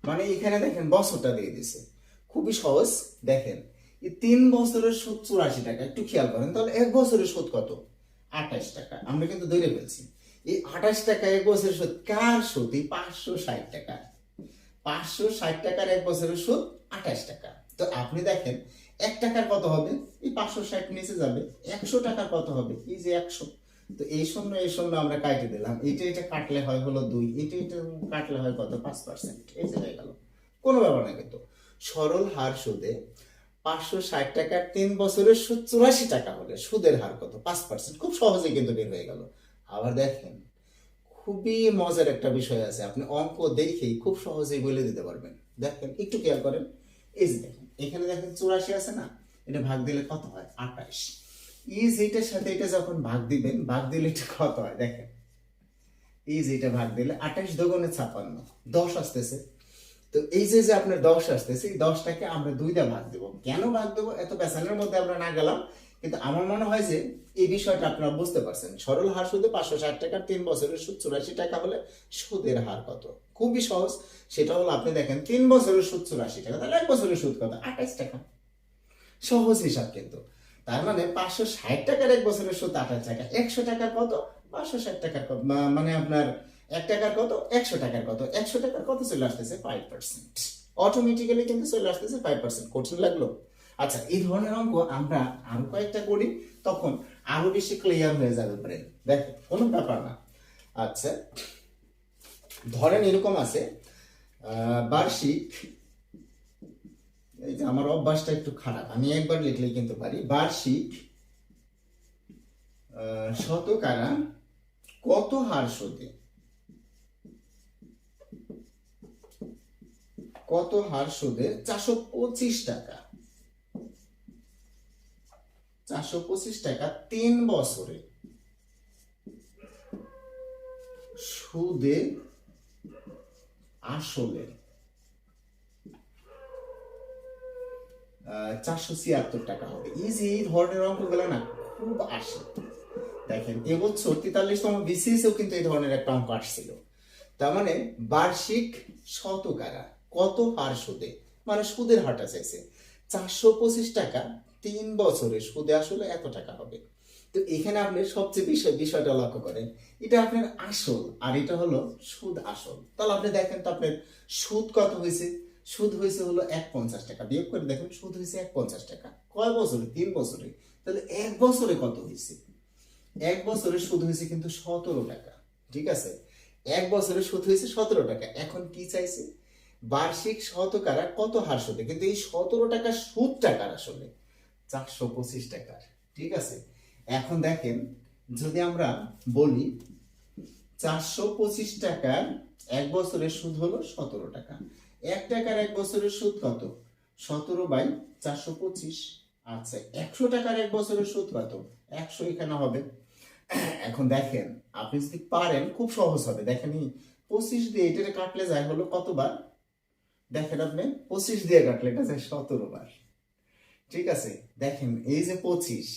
মানে এখানে দেখেন বছরটা দিয়ে দিছে, খুবই সহজ। দেখেন এই 3 বছরের সুদ 84 টাকা, একটু খেয়াল করেন তাহলে 1 বছরের সুদ কত? 28 টাকা। আমরা কিন্তু ধরে ফেলছি এই 28 টাকা 1 বছরের সুদ। কার সুদ? এই 560 টাকা। 560 টাকার 1 বছরের সুদ 28 টাকা। তো আপনি দেখেন 1 টাকার কত হবে? এই 560 নিচে যাবে। 100 টাকার কত হবে? এই যে 100। তো এই শূন্য আমরা কাটে দিলাম, এটা কাটলে হয় হলো 2, এটা কাটলে হয় কত? 5%। এই যে হয়ে গেল, কোনো ব্যাপার না। কিন্তু সরল হার সুদে 560 টাকার 3 বছরের সুদ 84 টাকা হলে সুদের হার কত? 5%। খুব সহজে কিন্তু বের হয়ে গেল। আবার দেখেন খুবই মজার একটা বিষয় আছে, আপনি অঙ্ক দেখেই খুব সহজেই বলে দিতে পারবেন। দেখেন একটু খেয়াল করেন, এই যে দেখেন এখানে দেখেন 84 আছে না, এটা ভাগ দিলে কত হয়? 28। এই যেটার সাথে এটা যখন ভাগ দিবেন, ভাগ দিলে এটা কত হয়? দেখেন এই যে এটা ভাগ দিলে 28 দুগুণে 56, 10 আসতেছে। তো এই যে আপনার 10 আসতেছে, এই 10টাকে আমরা 2 দিয়ে ভাগ দেব। কেন ভাগ দেব এত পেছানোর মধ্যে আমরা না গেলাম, কিন্তু আমার মনে হয় যে এই বিষয়টা আপনারা বুঝতে পারছেন। সরল হার সুদে 560 টাকার 3 বছরের সুদ 84 টাকা হলে সুদের হার কত? খুবই সহজ। সেটা হলো আপনি দেখেন 3 বছরের সুদ 84 টাকা, তাহলে 1 বছরের সুদ কত? 28 টাকা। সহজ হিসাব কিন্তু। তার মানে 560 টাকার 1 বছরের সুদ 28 টাকা। 100 টাকার কত? 560 টাকার কত? মানে আপনার 1 টাকার কত? 100 টাকার কত? 100 টাকার কত চলে আসতেছে? 5%। অটোমেটিক্যালি কিন্তু চলে আসতেছে 5%। কঠিন লাগলো? আচ্ছা, এই ধরনের অঙ্ক আমরা আরো কয়েকটা করি, তখন আরো বেশি ক্লিয়ার হয়ে যাবে ব্রেন। দেখেন কোনো ব্যাপার না। আচ্ছা, ধরেন এরকম আছে বার্ষিক, এই যে আমার অভ্যাসটা একটু খারাপ, আমি একবার লিখলেই কিন্তু পারি। বার্ষিক শতকরা কত হার সুদে, কত হার সুদে 425 টাকা, 425 টাকা 3 বছরে সুদে আসলে 476 টাকা হবে। এই ধরনের অঙ্কগুলো না খুব আসে। দেখেন এবছর 43তম বিসিএসও কিন্তু এই ধরনের একটা অঙ্ক আসছিল। তার মানে বার্ষিক শতকরা কত হার সুদে, মানে সুদের হারটা চাইছে 425 টাকা 3 বছরে সুদে আসলে এত টাকা হবে। তো এখানে আপনি সবচেয়ে বিষয়টা লক্ষ্য করেন, এটা আপনার আসল আর এটা হলো সুদ আসল। তাহলে আপনি দেখেন তো আপনার সুদ কত হয়েছে? সুদ হয়েছে হলো 150 টাকা। বিয়োগ করে দেখেন সুদ হয়েছে 150 টাকা। কয় বছরে? 3 বছরে। তাহলে 1 বছরে কত হয়েছে? 1 বছরে সুদ হয়েছে কিন্তু 17 টাকা। ঠিক আছে, 1 বছরে সুদ হয়েছে 17 টাকা। এখন কি চাইছে? বার্ষিক শতকরা কত হার সুদে, কিন্তু এই 17 টাকা সুদ টাকার আসলে 425 টাকার। ঠিক আছে, এখন দেখেন যদি আমরা বলি 425 টাকার 1 বছরের সুদ হলো 17 টাকা। 1 টাকার 1 বছরের সুদ কত? 17/425। আচ্ছা, 100 টাকার 1 বছরের সুদ কত? 100 এখানে হবে। এখন দেখেন আপনি যদি পারেন খুব সহজ হবে। দেখেন 25 দিয়ে এটা কাটলে যায় হলো কতবার? দেখেন আপনি 25 দিয়ে কাটলে এটা যায় 17 বার। ঠিক আছে, দেখেন এই যে 25,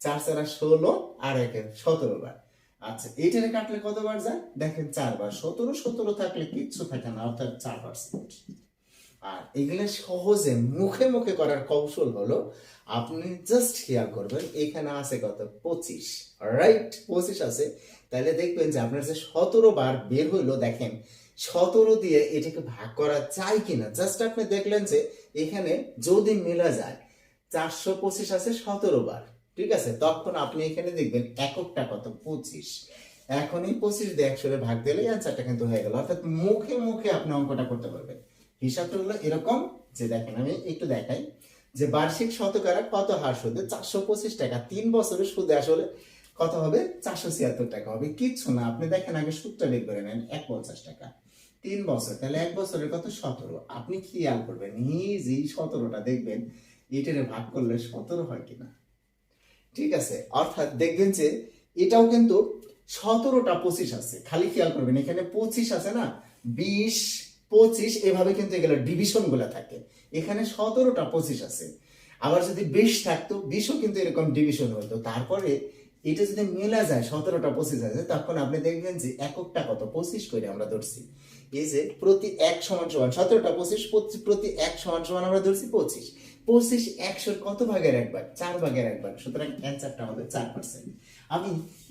4 4 16 আর 1 17 বার। আচ্ছা, এইটারে কাটলে কতবার যায়? দেখেন 4 বার। 17 17 থাকলে কিচ্ছু থাকে না, অর্থাৎ 4%। আর এগুলো সহজে মুখে মুখে করার কৌশল হলো আপনি জাস্ট খেয়াল করবেন এখানে আছে কত? 25। রাইট, 25 আছে। তাহলে দেখবেন যে আপনার যে 17 বার বের হইলো, দেখেন 17 দিয়ে এটাকে ভাগ করা যায় কিনা। জাস্ট আপনি দেখলেন যে এখানে যদি মিলা যায় 425 আছে 17 বার। ঠিক আছে, তখন আপনি এখানে দেখবেন এককটা কত? 25। এখন এই 25 দিয়ে 100 ভাগ দিলে অ্যান্সারটা কিন্তু হয়ে গেল। অর্থাৎ মুখে মুখে আপনি অঙ্কটা করতে পারবেন। হিসাবটা হলো এরকম যে দেখেন আমি একটু দেখাই যে বার্ষিক শতকরা কত হার সুদে 425 টাকা 3 বছরের সুদে আসলে কত হবে? 476 টাকা হবে। কিচ্ছু না, আপনি দেখেন আগে সুদটা বের করে নেন। 150 টাকা 3 বছর, তাহলে 1 বছরের কত? 17। আপনি খেয়াল করবেন এই 17টা দেখবেন এটারে ভাগ করলে 17 হয় কিনা। ঠিক আছে, অর্থাৎ দেখবেন যে এটাও কিন্তু 17টা 25 আছে। খালি খেয়াল করবেন এখানে 25 আছে না, 20 25 এভাবে কিন্তু এগুলো ডিভিশন গুলা থাকে। এখানে 17টা 25 আছে। আবার যদি 20 থাকতো 20ও কিন্তু এরকম ডিভিশন হতো। তারপরে এটা যদি মেলা যায় 17টা 25 আছে, তখন আপনি দেখবেন যে এককটা কত 25 করে আমরা ধরছি। এই যে প্রতি 1 সমান সমান 17টা 25, প্রতি 1 সমান সমান আমরা ধরছি 25। 25 100 কত ভাগের একবার? 4 ভাগের একবার। সুতরাং অ্যান্সারটা হবে 4%। আমি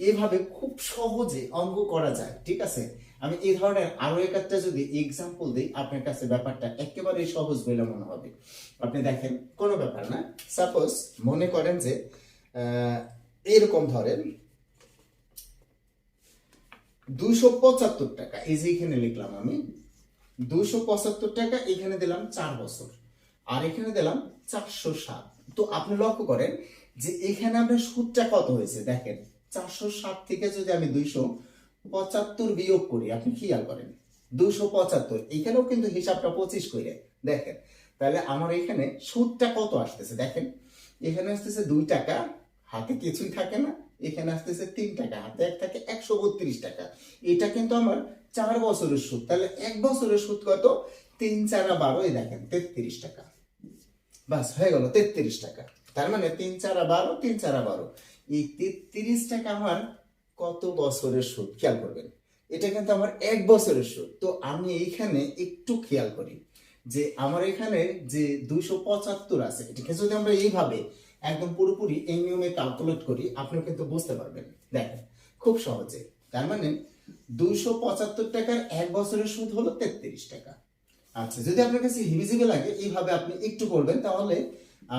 এভাবে খুব সহজে অঙ্ক করা যায়, ঠিক আছে। আমি এই ধরনের আরো একটা যদি এক্সাম্পল দিই, আপনার কাছে ব্যাপারটা একেবারে সহজ বলে মনে হবে। আপনি দেখেন, কোনো ব্যাপার না। সাপোজ মনে করেন যে এরকম ধরেন 275 টাকা, এই যে এখানে লিখলাম আমি 275 টাকা, এখানে দিলাম 4 বছর, আর এখানে দিলাম 407। তো আপনি লক্ষ্য করেন যে এখানে আপনার সুদটা কত হয়েছে। দেখেন 407 থেকে যদি আমি 275 বিয়োগ করি, আপনি খেয়াল করেন 275, এখানেও কিন্তু হিসাবটা 25 করে দেখেন। তাহলে আমার এখানে সুদটা কত আসতেছে দেখেন। এখানে আসতেছে 2 টাকা, হাতে কিছুই থাকে না। এখানে আসতেছে 3 টাকা, হাতে 1 থাকে, 132 টাকা। এটা কিন্তু আমার 4 বছরের সুদ। তাহলে 1 বছরের সুদ কত? 3 4 12, এই দেখেন 33 টাকা। বাস হয়ে গেল 33 টাকা। তার মানে 3 4 12, 3 4 12, এই 33 টাকা আমার কত বছরের সুদ খেয়াল করবেন। এটা কিন্তু আমার 1 বছরের সুদ। তো আমি এইখানে একটু খেয়াল করি যে আমার এখানে যে 275 আছে, এটাকে যদি আমরা এইভাবে একদম পুরোপুরি এই নিয়মে ক্যালকুলেট করি, আপনি কিন্তু বুঝতে পারবেন। দেখেন খুব সহজে। তার মানে 275 টাকার 1 বছরের সুদ হলো 33 টাকা। আচ্ছা, যদি আপনার কাছে হিবিজিবি লাগে এইভাবে আপনি একটু করবেন, তাহলে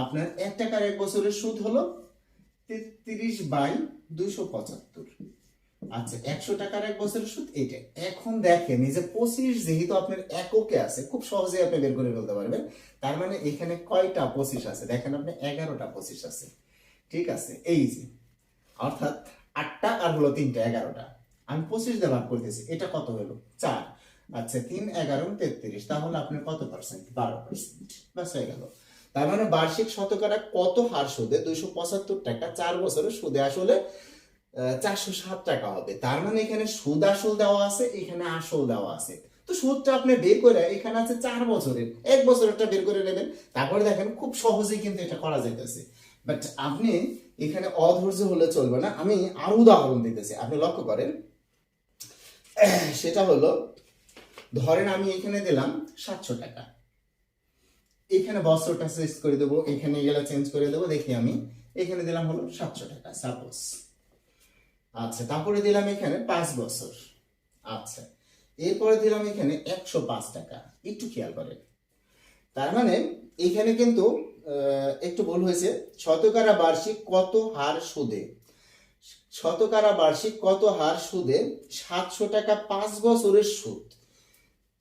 আপনার 1 টাকার 1 বছরের সুদ হলো 33/275। আচ্ছা, 100 টাকার 1 বছরের সুদ এটা। এখন দেখেন এই যে 25 যেহেতু আপনার এককে আছে, খুব সহজেই আপনি বের করে ফেলতে পারবেন। তার মানে এখানে কয়টা 25 আছে দেখেন আপনি, 11টা 25 আছে, ঠিক আছে। এই যে অর্থাৎ 8টা আর হলো 3টা, 11টা। আমি 25 দিয়ে ভাগ করতেছি, এটা কত হলো? 4। আচ্ছা, 3 11 33, তাহলে আপনার কত পার্সেন্ট? 12%। বাস হয়ে গেল। তার মানে বার্ষিক শতকরা কত হার সুদে 275 টাকা 4 বছরের সুদে আসলে 407 টাকা হবে। তার মানে এখানে সুদ আসল দেওয়া আছে, এখানে আসল দেওয়া আছে। তো সুদটা আপনি বের করে, এখানে আছে 4 বছরের, 1 বছরেরটা বের করে নেবেন। তারপরে দেখেন খুব সহজেই কিন্তু এটা করা যাইতেছে। বাট আপনি এখানে অধৈর্য হলে চলবে না। আমি আরো উদাহরণ দিতেছি, আপনি লক্ষ্য করেন। সেটা হলো, ধরেন আমি এখানে দিলাম 700 টাকা, এখানে বছরটা চেঞ্জ করে দেবো, এখানে এগুলা চেঞ্জ করে দেবো। দেখি আমি এখানে দিলাম হলো 700 টাকা সাপোজ। আচ্ছা, তারপরে দিলাম এখানে 5 বছর। আচ্ছা, এরপরে দিলাম এখানে 105 টাকা। একটু খেয়াল করেন, তার মানে এখানে কিন্তু একটু ভুল হয়েছে। শতকরা বার্ষিক কত হার সুদে, শতকরা বার্ষিক কত হার সুদে 700 টাকা 5 বছরের সুদ।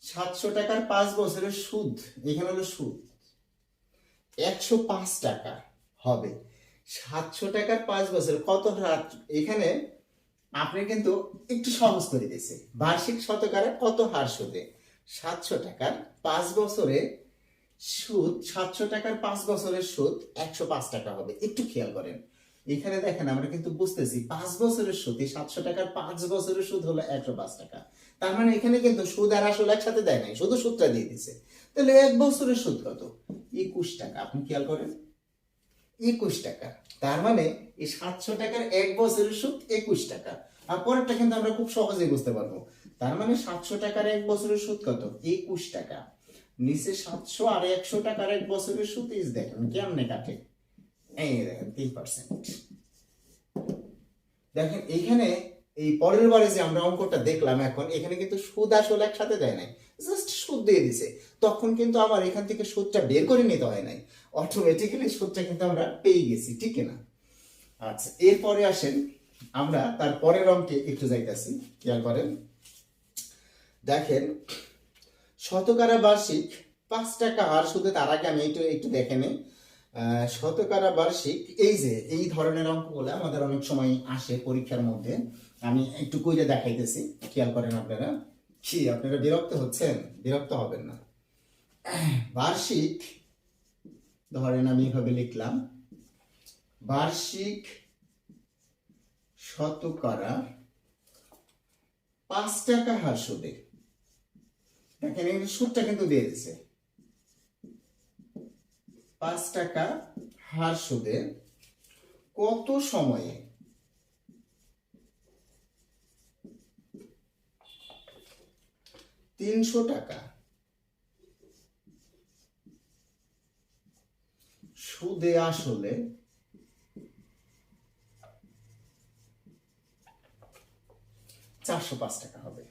700 টাকার 5 বছরের সুদ, এখানে হলো সুদ 105 টাকা হবে। 700 টাকার 5 বছর কত হার? এখানে আপনি কিন্তু একটু সহজ করে দিয়েছে। বার্ষিক শতকরা কত হার সুদে 700 টাকার 5 বছরে সুদ, 700 টাকার 5 বছরের সুদ 105 টাকা হবে। একটু খেয়াল করেন, এখানে দেখেন আমরা কিন্তু বুঝতেছি 5 বছরের সুদ, 700 টাকার 5 বছরের সুদ হলো 105 টাকা। তার মানে এখানে কিন্তু সুদ আর আসল একসাথে দেয় নাই, শুধু সুদটা দিয়ে দিছে। তাহলে 1 বছরের সুদ কত? 21 টাকা। আপনি খেয়াল করেন 21 টাকা। তার মানে এই 700 টাকার 1 বছরের সুদ 21 টাকা। আর পরেরটা কিন্তু আমরা খুব সহজেই বুঝতে পারবো। তার মানে 700 টাকার 1 বছরের সুদ কত? 21 টাকা। নিচে 700 আর 100 টাকার 1 বছরের সুদ, ইজ দেখেন কেমনে কাটে। এই দেখেন 3%। দেখেন এইখানে এই পরের বারে যে আমরা অঙ্কটা দেখলাম, এখন এখানে কিন্তু সুদ আসল একসাথে দেয় নাই, জাস্ট সুদ দিয়ে দিছে। তখন কিন্তু আমার এখান থেকে সুদটা বের করে নিতে হয় নাই, অটোমেটিক্যালি সুদটা কিন্তু আমরা পেয়ে গেছি, ঠিক না? আচ্ছা, এরপরে আসেন আমরা তার পরের অঙ্কে একটু যাইতেছি, খেয়াল করেন। দেখেন শতকরা বার্ষিক 5 টাকা হার সুদে, তার আগে আমি একটু দেখে নেই। শতকরা বার্ষিক, এই যে এই ধরনের অঙ্কগুলো আমাদের অনেক সময় আসে পরীক্ষার মধ্যে। আমি একটু কইরে দেখাইতেছি, খেয়াল করেন আপনারা। কি আপনারা বিরক্ত হচ্ছেন? বিরক্ত হবেন না। বার্ষিক, ধরেন আমি এইভাবে লিখলাম, বার্ষিক শতকরা 5 টাকা হার সুদে। দেখেন এখানে সুদটা কিন্তু দিয়ে দিচ্ছে 5 টাকা হার সুদে কত সময়ে 300 টাকা সুদে আসলে 405 টাকা হবে।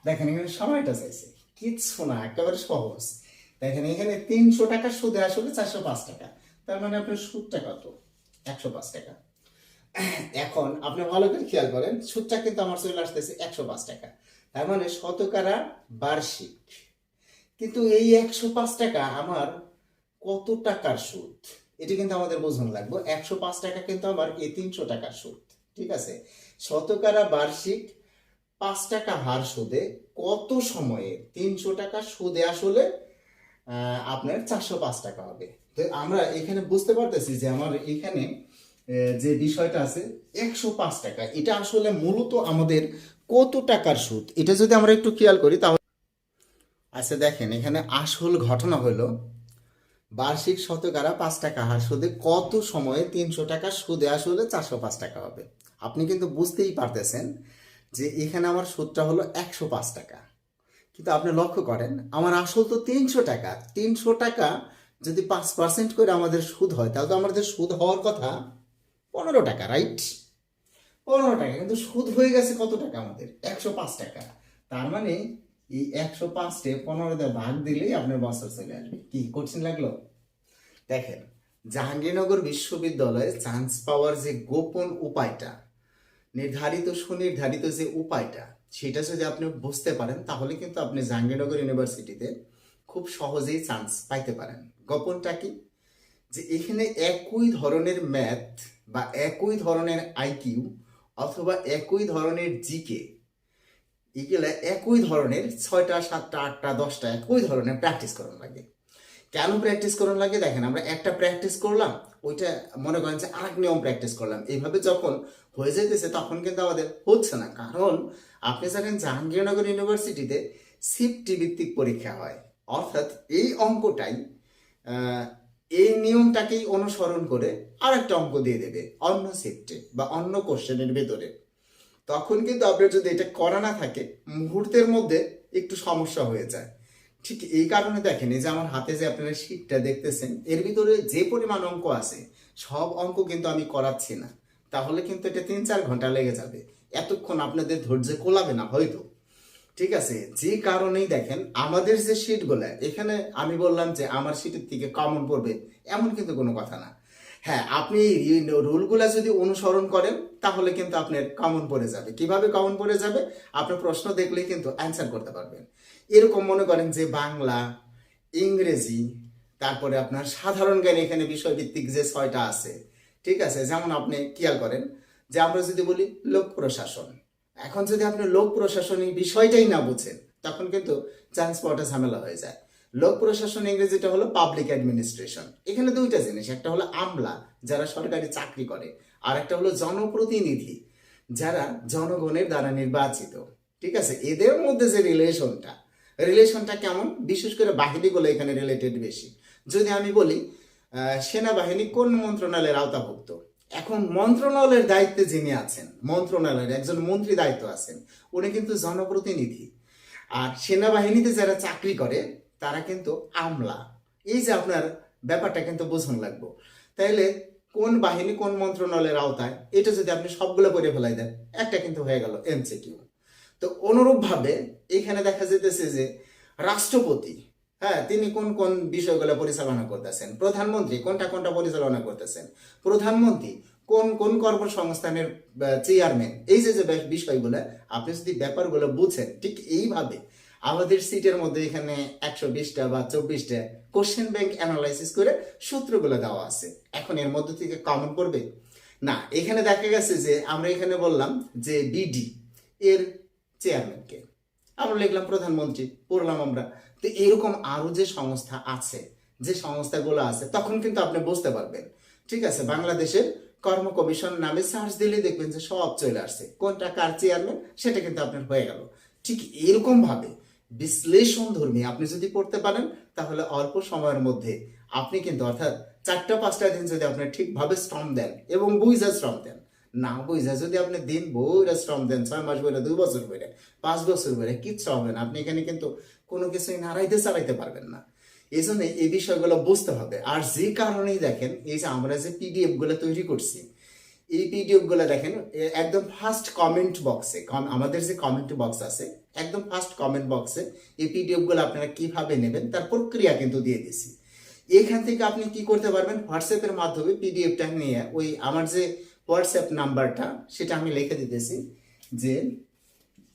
দেখেন এখানে সময়টা চাইছে, কিচ্ছু না, একেবারে সহজ। দেখেন এখানে 300 টাকা সুদে আসলে 405 টাকা, তার মানে আপনার সুদটা কত? 105 টাকা। এখন আপনি ভালো করে খেয়াল করেন, সুদটা কিন্তু আমার চলে আসতেছে 105 টাকা, তার মানে শতকরা বার্ষিক। কিন্তু এই 105 টাকা আমার কত টাকার সুদ, এটি কিন্তু আমাদের বোঝানো লাগবে। 105 টাকা কিন্তু আমার এই 300 টাকার সুদ, ঠিক আছে। শতকরা বার্ষিক 5 টাকা হার সুদে কত সময়ে 300 টাকা সুদে আসলে আপনার 405 টাকা হবে। তো আমরা এখানে বুঝতে পারতেছি যে আমার এখানে যে বিষয়টা আছে 105 টাকা, এটা আসলে মূলত আমাদের কত টাকার সুদ, এটা যদি আমরা একটু খেয়াল করি তাহলে আচ্ছা দেখেন এখানে আসল ঘটনা হলো বার্ষিক শতকরা 5 টাকা হার সুদে কত সময়ে 300 টাকা সুদে আসলে 405 টাকা হবে। আপনি কিন্তু বুঝতেই পারতেছেন যে এখানে আমার সুদটা হলো 105 টাকা, কিন্তু আপনি লক্ষ্য করেন আমার আসল তো 300 টাকা। 300 টাকা যদি 5% করে আমাদের সুদ হয় তাহলে তো আমাদের সুদ হওয়ার কথা 15 টাকা, রাইট? 15 টাকা, কিন্তু সুদ হয়ে গেছে কত টাকা আমাদের? 105 টাকা। তার মানে এই 105-তে 15 দিয়ে ভাগ দিলেই আপনার বছর চলে আসবে। কি কঠিন লাগলো? দেখেন জাহাঙ্গীরনগর বিশ্ববিদ্যালয়ে চান্স পাওয়ার যে গোপন উপায়টা, নির্ধারিত সুনির্ধারিত যে উপায়টা, সেটা যদি আপনি বুঝতে পারেন তাহলে কিন্তু আপনি জাহাঙ্গীরনগর ইউনিভার্সিটিতে খুব সহজেই চান্স পাইতে পারেন। গোপনটা কি? যে এখানে একই ধরনের ম্যাথ বা একই ধরনের আইকিউ অথবা একই ধরনের জিকে, এগুলা একই ধরনের 6টা 7টা 8টা 10টা একই ধরনের প্র্যাকটিস করার লাগে। কেন প্র্যাকটিস করার লাগে? দেখেন আমরা একটা প্র্যাকটিস করলাম, ওইটা মনে করেন যে আরেক নিয়ম প্র্যাকটিস করলাম, এইভাবে যখন হয়ে যাইতেছে তখন কিন্তু আমাদের হচ্ছে না। কারণ আপনি জানেন জাহাঙ্গীরনগর ইউনিভার্সিটিতে শিফটি ভিত্তিক পরীক্ষা হয়, অর্থাৎ এই অঙ্কটাই এই নিয়মটাকেই অনুসরণ করে আরেকটা অঙ্ক দিয়ে দেবে অন্য শিফটে বা অন্য কোশ্চেনের ভেতরে। তখন কিন্তু আপনার যদি এটা করা না থাকে মুহূর্তের মধ্যে একটু সমস্যা হয়ে যায়। ঠিক এই কারণে দেখেন এই যে আমার হাতে যে আপনারা শীটটা দেখতেছেন, এর ভিতরে যে পরিমাণ অঙ্ক আছে সব অঙ্ক কিন্তু আমি করাচ্ছি না, তাহলে কিন্তু এটা 3-4 ঘন্টা লেগে যাবে, এতক্ষণ আপনাদের ধৈর্য কোলাবে না হয়তো। ঠিক আছে, যে কারণেই দেখেন আমাদের যে শীটগুলো, এখানে আমি বললাম যে আমার শীটের থেকে কমন পড়বে এমন কিন্তু কোনো কথা না। হ্যাঁ, আপনি এই রুলগুলা যদি অনুসরণ করেন তাহলে কিন্তু আপনার কমন পড়ে যাবে। কিভাবে কমন পড়ে যাবে? আপনার প্রশ্ন দেখলেই কিন্তু অ্যান্সার করতে পারবেন। এরকম মনে করেন যে বাংলা, ইংরেজি, তারপরে আপনার সাধারণ জ্ঞান, এখানে বিষয়ভিত্তিক যে 6টা আছে, ঠিক আছে। যেমন আপনি খেয়াল করেন যে আমরা যদি বলি লোক প্রশাসন, এখন যদি আপনি লোক প্রশাসনিক বিষয়টাই না বুঝেন তখন কিন্তু চান্স পাওয়াটা ঝামেলা হয়ে যায়। লোক প্রশাসন ইংরেজিটা হলো পাবলিক অ্যাডমিনিস্ট্রেশন। এখানে দুইটা জিনিস, একটা হলো আমলা যারা সরকারি চাকরি করে, আর একটা হলো জনপ্রতিনিধি যারা জনগণের দ্বারা নির্বাচিত। ঠিক আছে, এদের মধ্যে যে রিলেশনটা কেমন? বিশেষ করে বাহিনীগুলো এখানে রিলেটেড বেশি। যদি আমি বলি সেনাবাহিনী কোন মন্ত্রণালয়ের আওতাভুক্ত, এখন মন্ত্রণালয়ের দায়িত্বে যিনি আছেন, মন্ত্রণালয়ের একজন মন্ত্রী দায়িত্ব আছেন, উনি কিন্তু জনপ্রতিনিধি। আর সেনাবাহিনীতে যারা চাকরি করে তারা কিন্তু আমলা। এই যে আপনার ব্যাপারটা কিন্তু বোঝানো লাগবে। তাইলে কোন বাহিনী কোন মন্ত্রণালয়ের আওতায়, এটা যদি আপনি সবগুলো করে ফেলাই দেন একটা কিন্তু হয়ে গেল এমসিকিউ। তো অনুরূপভাবে এখানে দেখা যেতেছে যে রাষ্ট্রপতি, হ্যাঁ, তিনি কোন কোন বিষয়গুলো পরিচালনা করতেছেন, প্রধানমন্ত্রী কোনটা কোনটা পরিচালনা করতেছেন, প্রধানমন্ত্রী কোন কোন কর্মসংস্থানের চেয়ারম্যান, এই যে যে বিষয়গুলো আপনি যদি ব্যাপারগুলো বুঝেন, ঠিক এইভাবে আমাদের সিটের মধ্যে এখানে 120টা বা 24টা কোশ্চেন ব্যাংক অ্যানালাইসিস করে সূত্রগুলো দেওয়া আছে। এখন এর মধ্যে থেকে কমন পড়বে না। এখানে দেখা গেছে যে আমরা এখানে বললাম যে বিডি এর চেয়ারম্যানকে, আমরা লিখলাম প্রধানমন্ত্রী, পড়লাম আমরা। তো এরকম আরো যে সংস্থা আছে, যে সংস্থাগুলো আছে, তখন কিন্তু আপনি বুঝতে পারবেন ঠিক আছে বাংলাদেশের কর্ম কমিশন নামে সার্চ দিলে দেখবেন যে সব চলে আসছে, কোনটা কার চেয়ারম্যান সেটা কিন্তু আপনার হয়ে গেল। ঠিক এরকম ভাবে বিশ্লেষণ ধর্মী আপনি যদি পড়তে পারেন তাহলে অল্প সময়ের মধ্যে আপনি কিন্তু অর্থাৎ 4-5টা দিন যদি আপনি ঠিকভাবে শ্রম দেন এবং বুঝা শ্রম দেন, না বুঝা যদি আপনি দিন বইরা শ্রম দেন, 6 মাস বইরা, 2 বছর বইরা, 5 বছর বইরা, কিচ্ছু হবে না। আপনি এখানে কিন্তু কোনো কিছুই নাড়াইতে চালাইতে পারবেন না। এই জন্য এই বিষয়গুলো বুঝতে হবে। আর যে কারণেই দেখেন এই যে আমরা যে পিডিএফ গুলো তৈরি করছি, এই পিডিএফ গুলো দেখেন একদম ফার্স্ট কমেন্ট বক্সে, আমাদের যে কমেন্ট বক্স আছে একদম ফার্স্ট কমেন্ট বক্সে এই পিডিএফ গুলো আপনারা কিভাবে নেবেন তার প্রক্রিয়া কিন্তু দিয়ে দিছি। এখান থেকে আপনি কি করতে পারবেন, হোয়াটসঅ্যাপের মাধ্যমে পিডিএফটা নিয়ে ওই আমার যে হোয়াটসঅ্যাপ নাম্বারটা সেটা আমি লিখে দিতেছি যে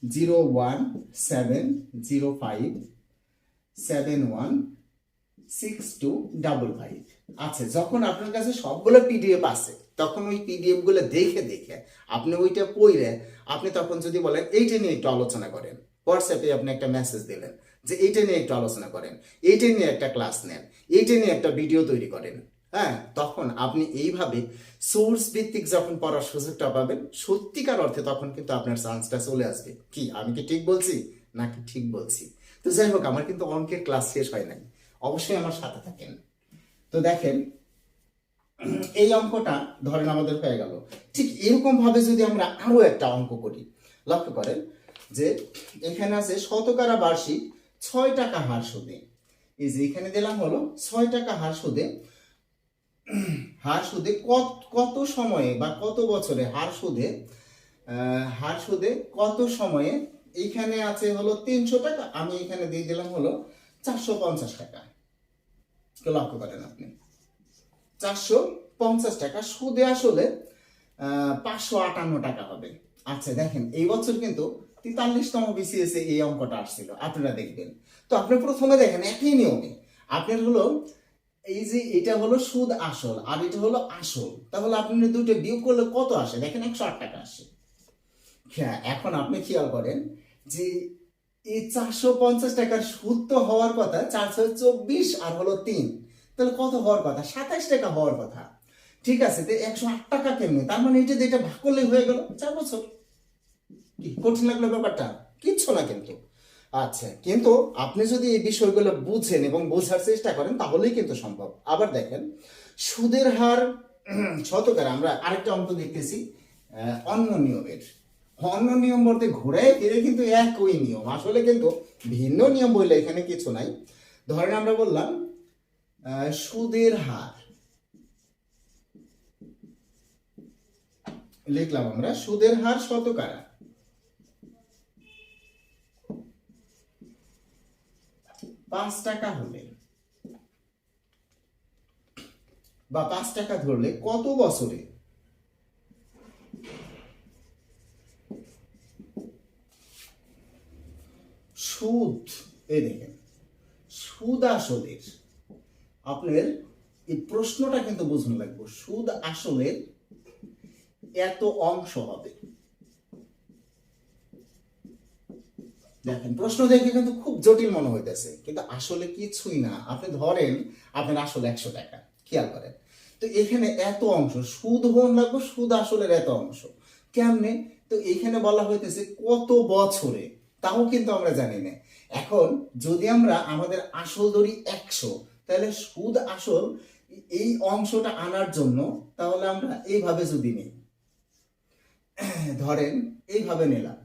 01707171625। আচ্ছা, যখন আপনার কাছে সবগুলো পিডিএফ আছে তখন ওই পিডিএফ গুলো দেখে দেখে আপনি ওইটা পড়ে আপনি তখন যদি বলেন এইটা নিয়ে একটু আলোচনা করেন, হোয়াটসঅ্যাপে আপনি একটা মেসেজ দিলেন যে এইটা নিয়ে একটু আলোচনা করেন, এইটা নিয়ে একটা ক্লাস নেন, এইটা নিয়ে একটা ভিডিও তৈরি করেন, হ্যাঁ, তখন আপনি এইভাবে সোর্স ভিত্তিক যখন পড়ার সুযোগটা পাবেন সত্যিকার অর্থে তখন কিন্তু আপনার চান্সটা চলে আসবে। কি আমি কি ঠিক বলছি নাকি ঠিক বলছি? তো যাই হোক, আমার কিন্তু অঙ্কের ক্লাস শেষ হয় নাই, অবশ্যই আমার সাথে থাকেন। তো দেখেন এই অঙ্কটা ধরেন আমাদের হয়ে গেল। ঠিক এরকম ভাবে যদি আমরা আরো একটা অঙ্ক করি, লক্ষ্য করেন যে এখানে আছে শতকরা বার্ষিক 6 টাকা হার সুদে, এই যে এখানে দিলাম হলো 6 টাকা হার সুদে, হার সুদে কত সময়ে বা কত বছরে হার সুদে কত সময়ে, এইখানে আছে হলো 300 টাকা, আমি এখানে দিয়ে দিলাম হলো 450 টাকা। লক্ষ্য করেন আপনি 450 টাকা সুদে আসলে 558 টাকা হবে। আচ্ছা দেখেন এই বছর কিন্তু 43তম বিসিএস এ এই অঙ্কটা আসছিল, আপনারা দেখবেন। তো আপনি প্রথমে দেখেন একই নিয়মে আপনার হলো এই যে এটা হলো সুদ আসল আর এটা হলো আসল, তাহলে আপনি দুটো বিয়োগ করলে কত আসে দেখেন 108 টাকা আসে। হ্যাঁ, এখন আপনি খেয়াল করেন যে এই 450 টাকার সুদ তো হওয়ার কথা 424 আর হলো 3, তাহলে কত হওয়ার কথা 27 টাকা হওয়ার কথা। ঠিক আছে, তো 108 টাকা কেমনে, তার মানে এটা ভাগ করলে হয়ে গেল 4 বছর। কি কঠিন লাগলো ব্যাপারটা? কিচ্ছু না কিন্তু। আচ্ছা, কিন্তু আপনি যদি এই বিষয়গুলো বুঝেন এবং বোঝার চেষ্টা করেন তাহলেই কিন্তু সম্ভব। আবার দেখেন সুদের হার শতকরা, আমরা আরেকটা অঙ্ক দেখতেছি অন্য নিয়মের। অন্য নিয়ম বলতে ঘুরে ফিরে কিন্তু একই নিয়ম, আসলে কিন্তু ভিন্ন নিয়ম বললে এখানে কিছু নাই। ধরেন আমরা বললাম সুদের হার, লিখলাম আমরা সুদের হার শতকরা 5 টাকা হলে বা 5 টাকা ধরলে কত বছরে সুদ, এই দেখেন সুদ আসলের, আপনার এই প্রশ্নটা কিন্তু বুঝুন লাগবে, সুদ আসলের এত অংশ হবে। দেখেন প্রশ্ন দেখে কিন্তু খুব জটিল মনে হইতেছে, কিন্তু আসলে কিছুই না। আপনি ধরেন আপনার আসলে 100 টাকা, খেয়াল করেন তো এখানে এত অংশ সুদ হন লাগবে, সুদ আসলের এত অংশ কেমনে, তো এখানে বলা হইতেছে কত বছরে, তাও কিন্তু আমরা জানি না। এখন যদি আমরা আমাদের আসল ধরি 100, তাহলে সুদ আসল এই অংশটা আনার জন্য তাহলে আমরা এইভাবে যদি নিই, ধরেন এইভাবে নিলাম,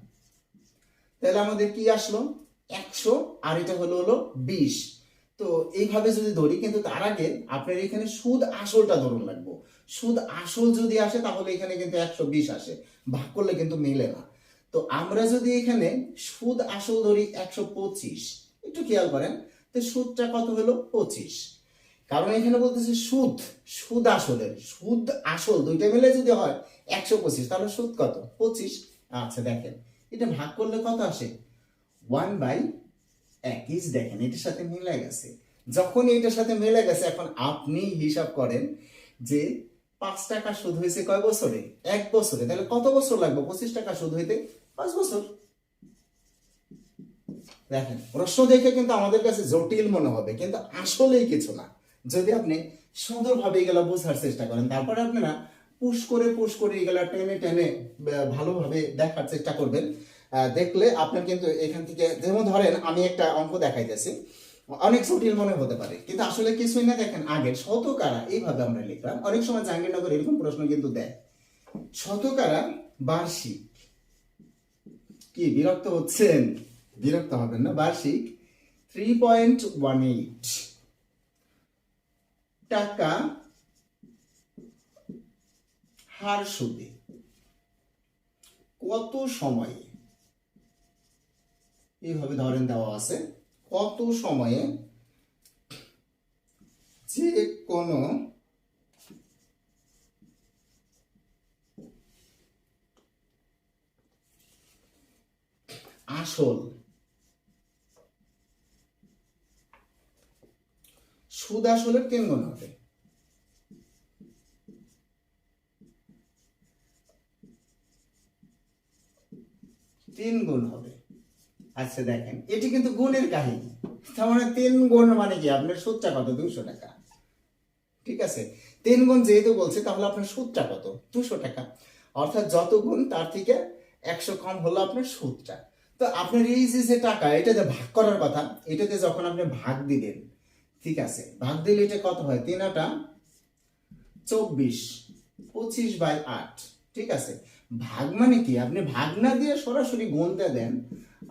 তাহলে আমাদের কি আসলো 100 আর এটা হলো 20। তো এইভাবে যদি ধরি, কিন্তু তার আগে আপনার এখানে সুদ আসলটা ধরুন লাগবো। সুদ আসল যদি আসে তাহলে এখানে কিন্তু 120 আসে, ভাগ করলে কিন্তু মিলে না। তো আমরা যদি এখানে সুদ আসল ধরি 125, একটু খেয়াল করেন তো সুদটা কত হলো 25, কারণ এখানে বলতেছে সুদ আসল দুইটা মিলে যদি হয় 125, তাহলে সুদ কত 25। আচ্ছা দেখেন এটা ভাগ করলে কত আসে 1/1। দেখেন এটার সাথে মিলে গেছে, যখন এটার সাথে মিলে গেছে এখন আপনি হিসাব করেন যে 5 টাকা সুদ হয়েছে কয় বছরে, 1 বছরে, তাহলে কত বছর লাগবে 25 টাকা সুদ হইতে, 5 বছর। দেখেন প্রশ্ন দেখে কিন্তু আমাদের কাছে জটিল মনে হবে, কিন্তু আসলেই কিছু না। যদি আপনি সুন্দরভাবে এগুলো বোঝার চেষ্টা করেন, তারপরে আপনারা পুশ করে এগুলা টেনে টেনে ভালোভাবে দেখার চেষ্টা করবেন। দেখলে আপনার কিন্তু এখান থেকে, যেমন ধরেন আমি একটা অঙ্ক দেখাইতেছি, অনেক জটিল মনে হতে পারে কিন্তু আসলে কিছুই না। দেখেন আগের শতকরা এইভাবে আমরা লিখলাম। অনেক সময় জাহাঙ্গীরনগর এরকম প্রশ্ন কিন্তু দেয়, শতকরা বার্ষিক, কি বিরক্ত হচ্ছেন? বিরক্ত হবেন না। বার্ষিক 3.18 টাকা হার সুদে কত সময়ে, এইভাবে ধরেন দেওয়া আছে, কত সময়ে যে কোনো আসল সুদ আসলের 3 গুণ হবে। আচ্ছা দেখেন, এটি কিন্তু গুণের কাহিনী। তার মানে 3 গুণ মানে কি, আপনার সুদটা কত? 200 টাকা। ঠিক আছে, 3 গুণ যেহেতু বলছে, তাহলে আপনার সুদটা কত? 200 টাকা। অর্থাৎ যত গুণ তার থেকে 100 কম হলো আপনার সুদটা। তো আপনার এই যে টাকা, এটাতে ভাগ করার কথা, এটাতে যখন আপনি ভাগ দিলেন, ঠিক আছে, ভাগ দিলে এটা কত হয়? 3 আটা 24, 25/8। ঠিক আছে, ভাগ মানে কি, আপনি ভাগ না দিয়ে সরাসরি গুণতে দেন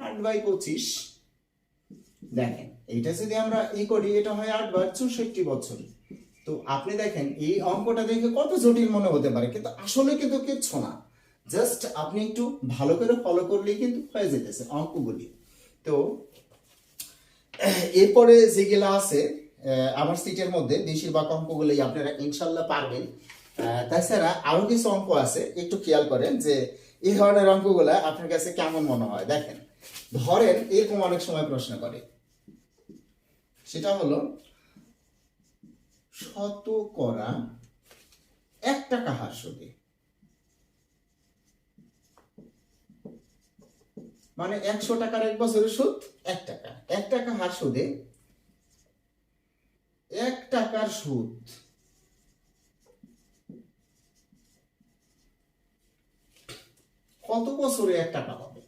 8/25। দেখেন এটা যদি আমরা করি, এটা হয় 8/64 বছর। তো আপনি দেখেন এই অঙ্কটা দেখে কত জটিল মনে হতে পারে, কিন্তু আসলে কিন্তু কিচ্ছু না। জাস্ট আপনি একটু ভালো করে ফলো করলেই কিন্তু হয়ে যেতেছে অঙ্কগুলি। তো এরপরে যেগুলা আছে আমার সিটের মধ্যে, বেশিরভাগ অঙ্কগুলোই আপনারা ইনশাল্লাহ পারবেন। তাছাড়া আরো কিছু অঙ্ক আছে, একটু খেয়াল করেন যে এই ধরনের অঙ্কগুলা আপনার কাছে কেমন মনে হয়। দেখেন ধরেন এরকম অনেক সময় প্রশ্ন করে, সেটা হলো শতকরা 1 টাকা হার সুদে, মানে 100 টাকার 1 বছরের সুদ 1 টাকা। 1 টাকা হার সুদে 1 টাকার সুদ কত বছরে 1 টাকা হবে?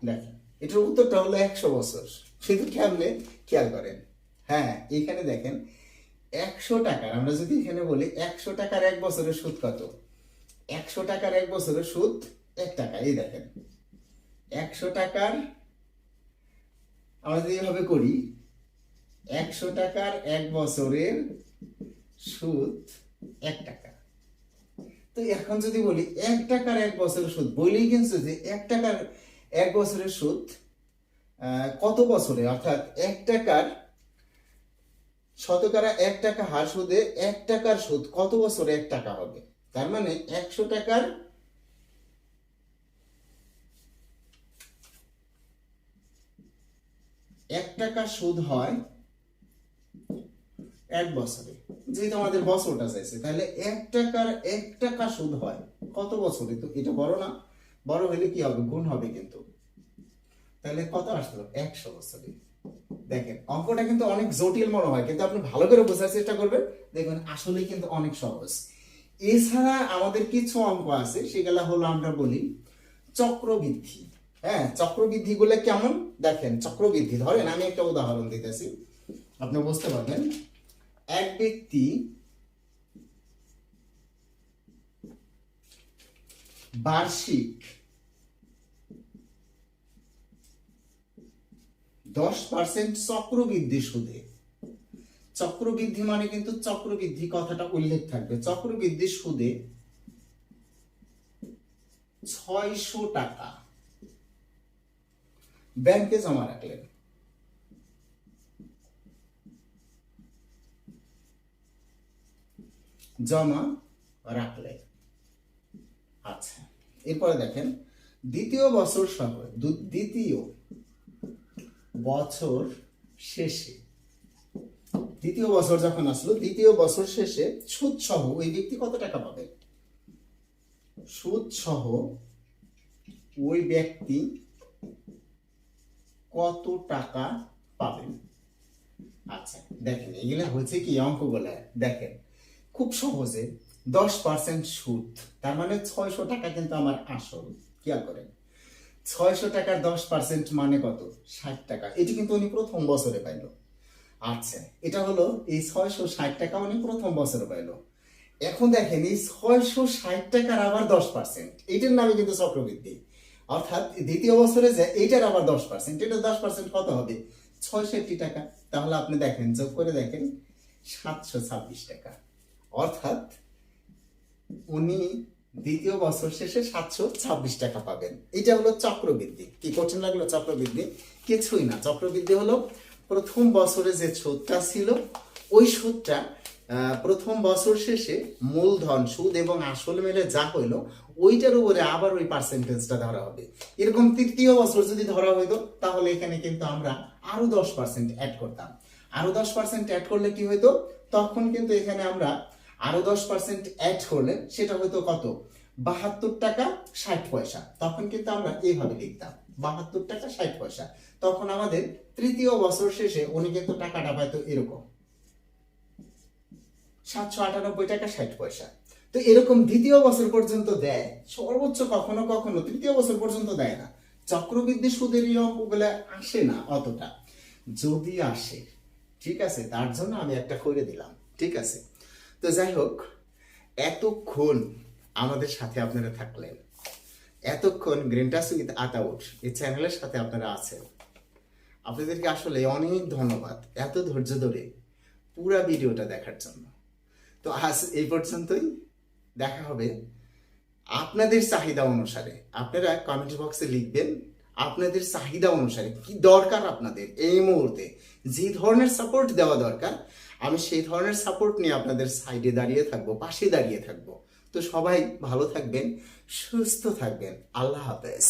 দেখেন এটার উত্তরটা হলো 100 বছর। শুধু কেমনে খেয়াল করেন। হ্যাঁ, এখানে দেখেন 100 টাকার, আমরা যদি এখানে বলি 100 টাকার 1 বছরের সুদ কত? 100 টাকার 1 বছরের সুদ 1 টাকা। এই দেখেন 100 টাকার, আমরা যদি এইভাবে করি, 100 টাকার 1 বছরের সুদ 1 টাকা। তো এখন যদি বলি 1 টাকার 1 বছরের সুদ, বলেই কিন্তু যে 1 টাকার 1 বছরের সুদ কত বছরে, অর্থাৎ 1 টাকার শতকরা 1 টাকা হার সুদে 1 টাকার সুদ কত বছরে 1 টাকা হবে। তার মানে 100 টাকার 1 টাকা সুদ হয় 1 বছরে। যেহেতু আমাদের বছরটা চাইছে, তাহলে 1 টাকার 1 টাকা সুদ হয় কত বছরে? তো এটা বড় না, বড় হলে কি হবে? গুণ হবে কিন্তু। তাহলে কত আসলো? 100 বছরে। দেখেন অঙ্কটা কিন্তু অনেক জটিল মনে হয়, কিন্তু আপনি ভালো করে বোঝার চেষ্টা করবেন, দেখবেন আসলে কিন্তু অনেক সহজ। এছাড়া আমাদের কিছু অঙ্ক আছে, সেগুলা হলো আমরা বলি চক্রবৃদ্ধি। হ্যাঁ, চক্রবৃদ্ধি গুলো কেমন দেখেন। চক্রবৃদ্ধি ধরেন, আমি একটা উদাহরণ দিতেছি, আপনি বুঝতে পারবেন। এক ব্যক্তি বার্ষিক 10% চক্রবৃদ্ধি সুদে, চক্রবৃদ্ধি মানে কিন্তু চক্রবৃদ্ধি কথাটা উল্লেখ থাকবে, চক্রবৃদ্ধি সুদে 600 টাকা ব্যাংকে জমা রাখলেন। আচ্ছা, এরপরে দেখেন দ্বিতীয় বছর শেষে, দ্বিতীয় বছর যখন আসলো, দ্বিতীয় বছর শেষে সুদ সহ ওই ব্যক্তি কত টাকা পাবে? সুদ সহ ওই ব্যক্তি কত টাকা পাবেন। আচ্ছা দেখেন এগুলো হচ্ছে কি অঙ্কগুলো দেখেন খুব সহজে 10% সুদ, তার মানে 600 টাকা কিন্তু আমার আসল। খেয়াল করেন 600 টাকার 10% মানে কত, 60 টাকা। এটি কিন্তু উনি প্রথম বছরে পাইলো। আচ্ছা এটা হলো এই 660 টাকা উনি প্রথম বছরে পাইলো। এখন দেখেন এই 660 টাকার আবার 10%, এটার নামে কিন্তু চক্রবৃদ্ধি। অর্থাৎ দ্বিতীয় বছরে যে এইটার আবার 10%, এটা 10% কত হবে, 66 টাকা। তাহলে আপনি দেখেন যোগ করে দেখেন 726 টাকা। অর্থাৎ উনি দ্বিতীয় বছর শেষে 726 টাকা পাবেন। এটা হলো চক্রবৃদ্ধি। কি কঠিন লাগলো চক্রবৃদ্ধি? কিছুই না। চক্রবৃদ্ধি হলো প্রথম বছরে যে সুদটা ছিল ওই সুদটা প্রথম বছর শেষে মূলধন সুদ এবং আসল মিলে যা হইলো ওইটার উপরে আবার ওই পার্সেন্টেজটা ধরা হবে। এরকম তৃতীয় বছর যদি ধরা হইতো তাহলে এখানে কিন্তু আমরা আরো 10% অ্যাড করতাম। আরো 10% অ্যাড করলে কি হইতো, তখন কিন্তু এখানে আমরা আরো 10% অ্যাড করলে সেটা হয়তো কত, 72 টাকা 60 পয়সা। তখন কিন্তু আমরা এইভাবে লিখতাম 72 টাকা 60 পয়সা। তখন আমাদের তৃতীয় বছর শেষে উনি কিন্তু টাকাটা পাইতো এরকম 798 টাকা 60 পয়সা। তো এরকম দ্বিতীয় বছর পর্যন্ত দেয়, সর্বোচ্চ কখনো কখনো তৃতীয় বছর পর্যন্ত দেয় না। চক্রবৃদ্ধি সুদের এই অঙ্কগুলো আসে না অতটা, যদি আসে ঠিক আছে তার জন্য আমি একটা করে দিলাম। ঠিক আছে, তো যাই হোক এতক্ষণ আমাদের সাথে আপনারা থাকলেন, এতক্ষণ গ্রেন্টাস উইথ আতাউট এই চ্যানেলের সাথে আপনারা আছেন, আপনাদেরকে আসলে অনেক ধন্যবাদ এত ধৈর্য ধরে পুরো ভিডিওটা দেখার জন্য। তো আজ এই পর্যন্তই, দেখা হবে আপনাদের চাহিদা অনুসারে। আপনারা কমেন্ট বক্সে লিখবেন আপনাদের চাহিদা অনুসারে কি দরকার আপনাদের এই মুহূর্তে, যে ধরনের সাপোর্ট দেওয়া দরকার আমি সেই ধরনের সাপোর্ট নিয়ে আপনাদের সাইডে দাঁড়িয়ে থাকবো, পাশে দাঁড়িয়ে থাকবো। তো সবাই ভালো থাকবেন, সুস্থ থাকবেন। আল্লাহ হাফেজ।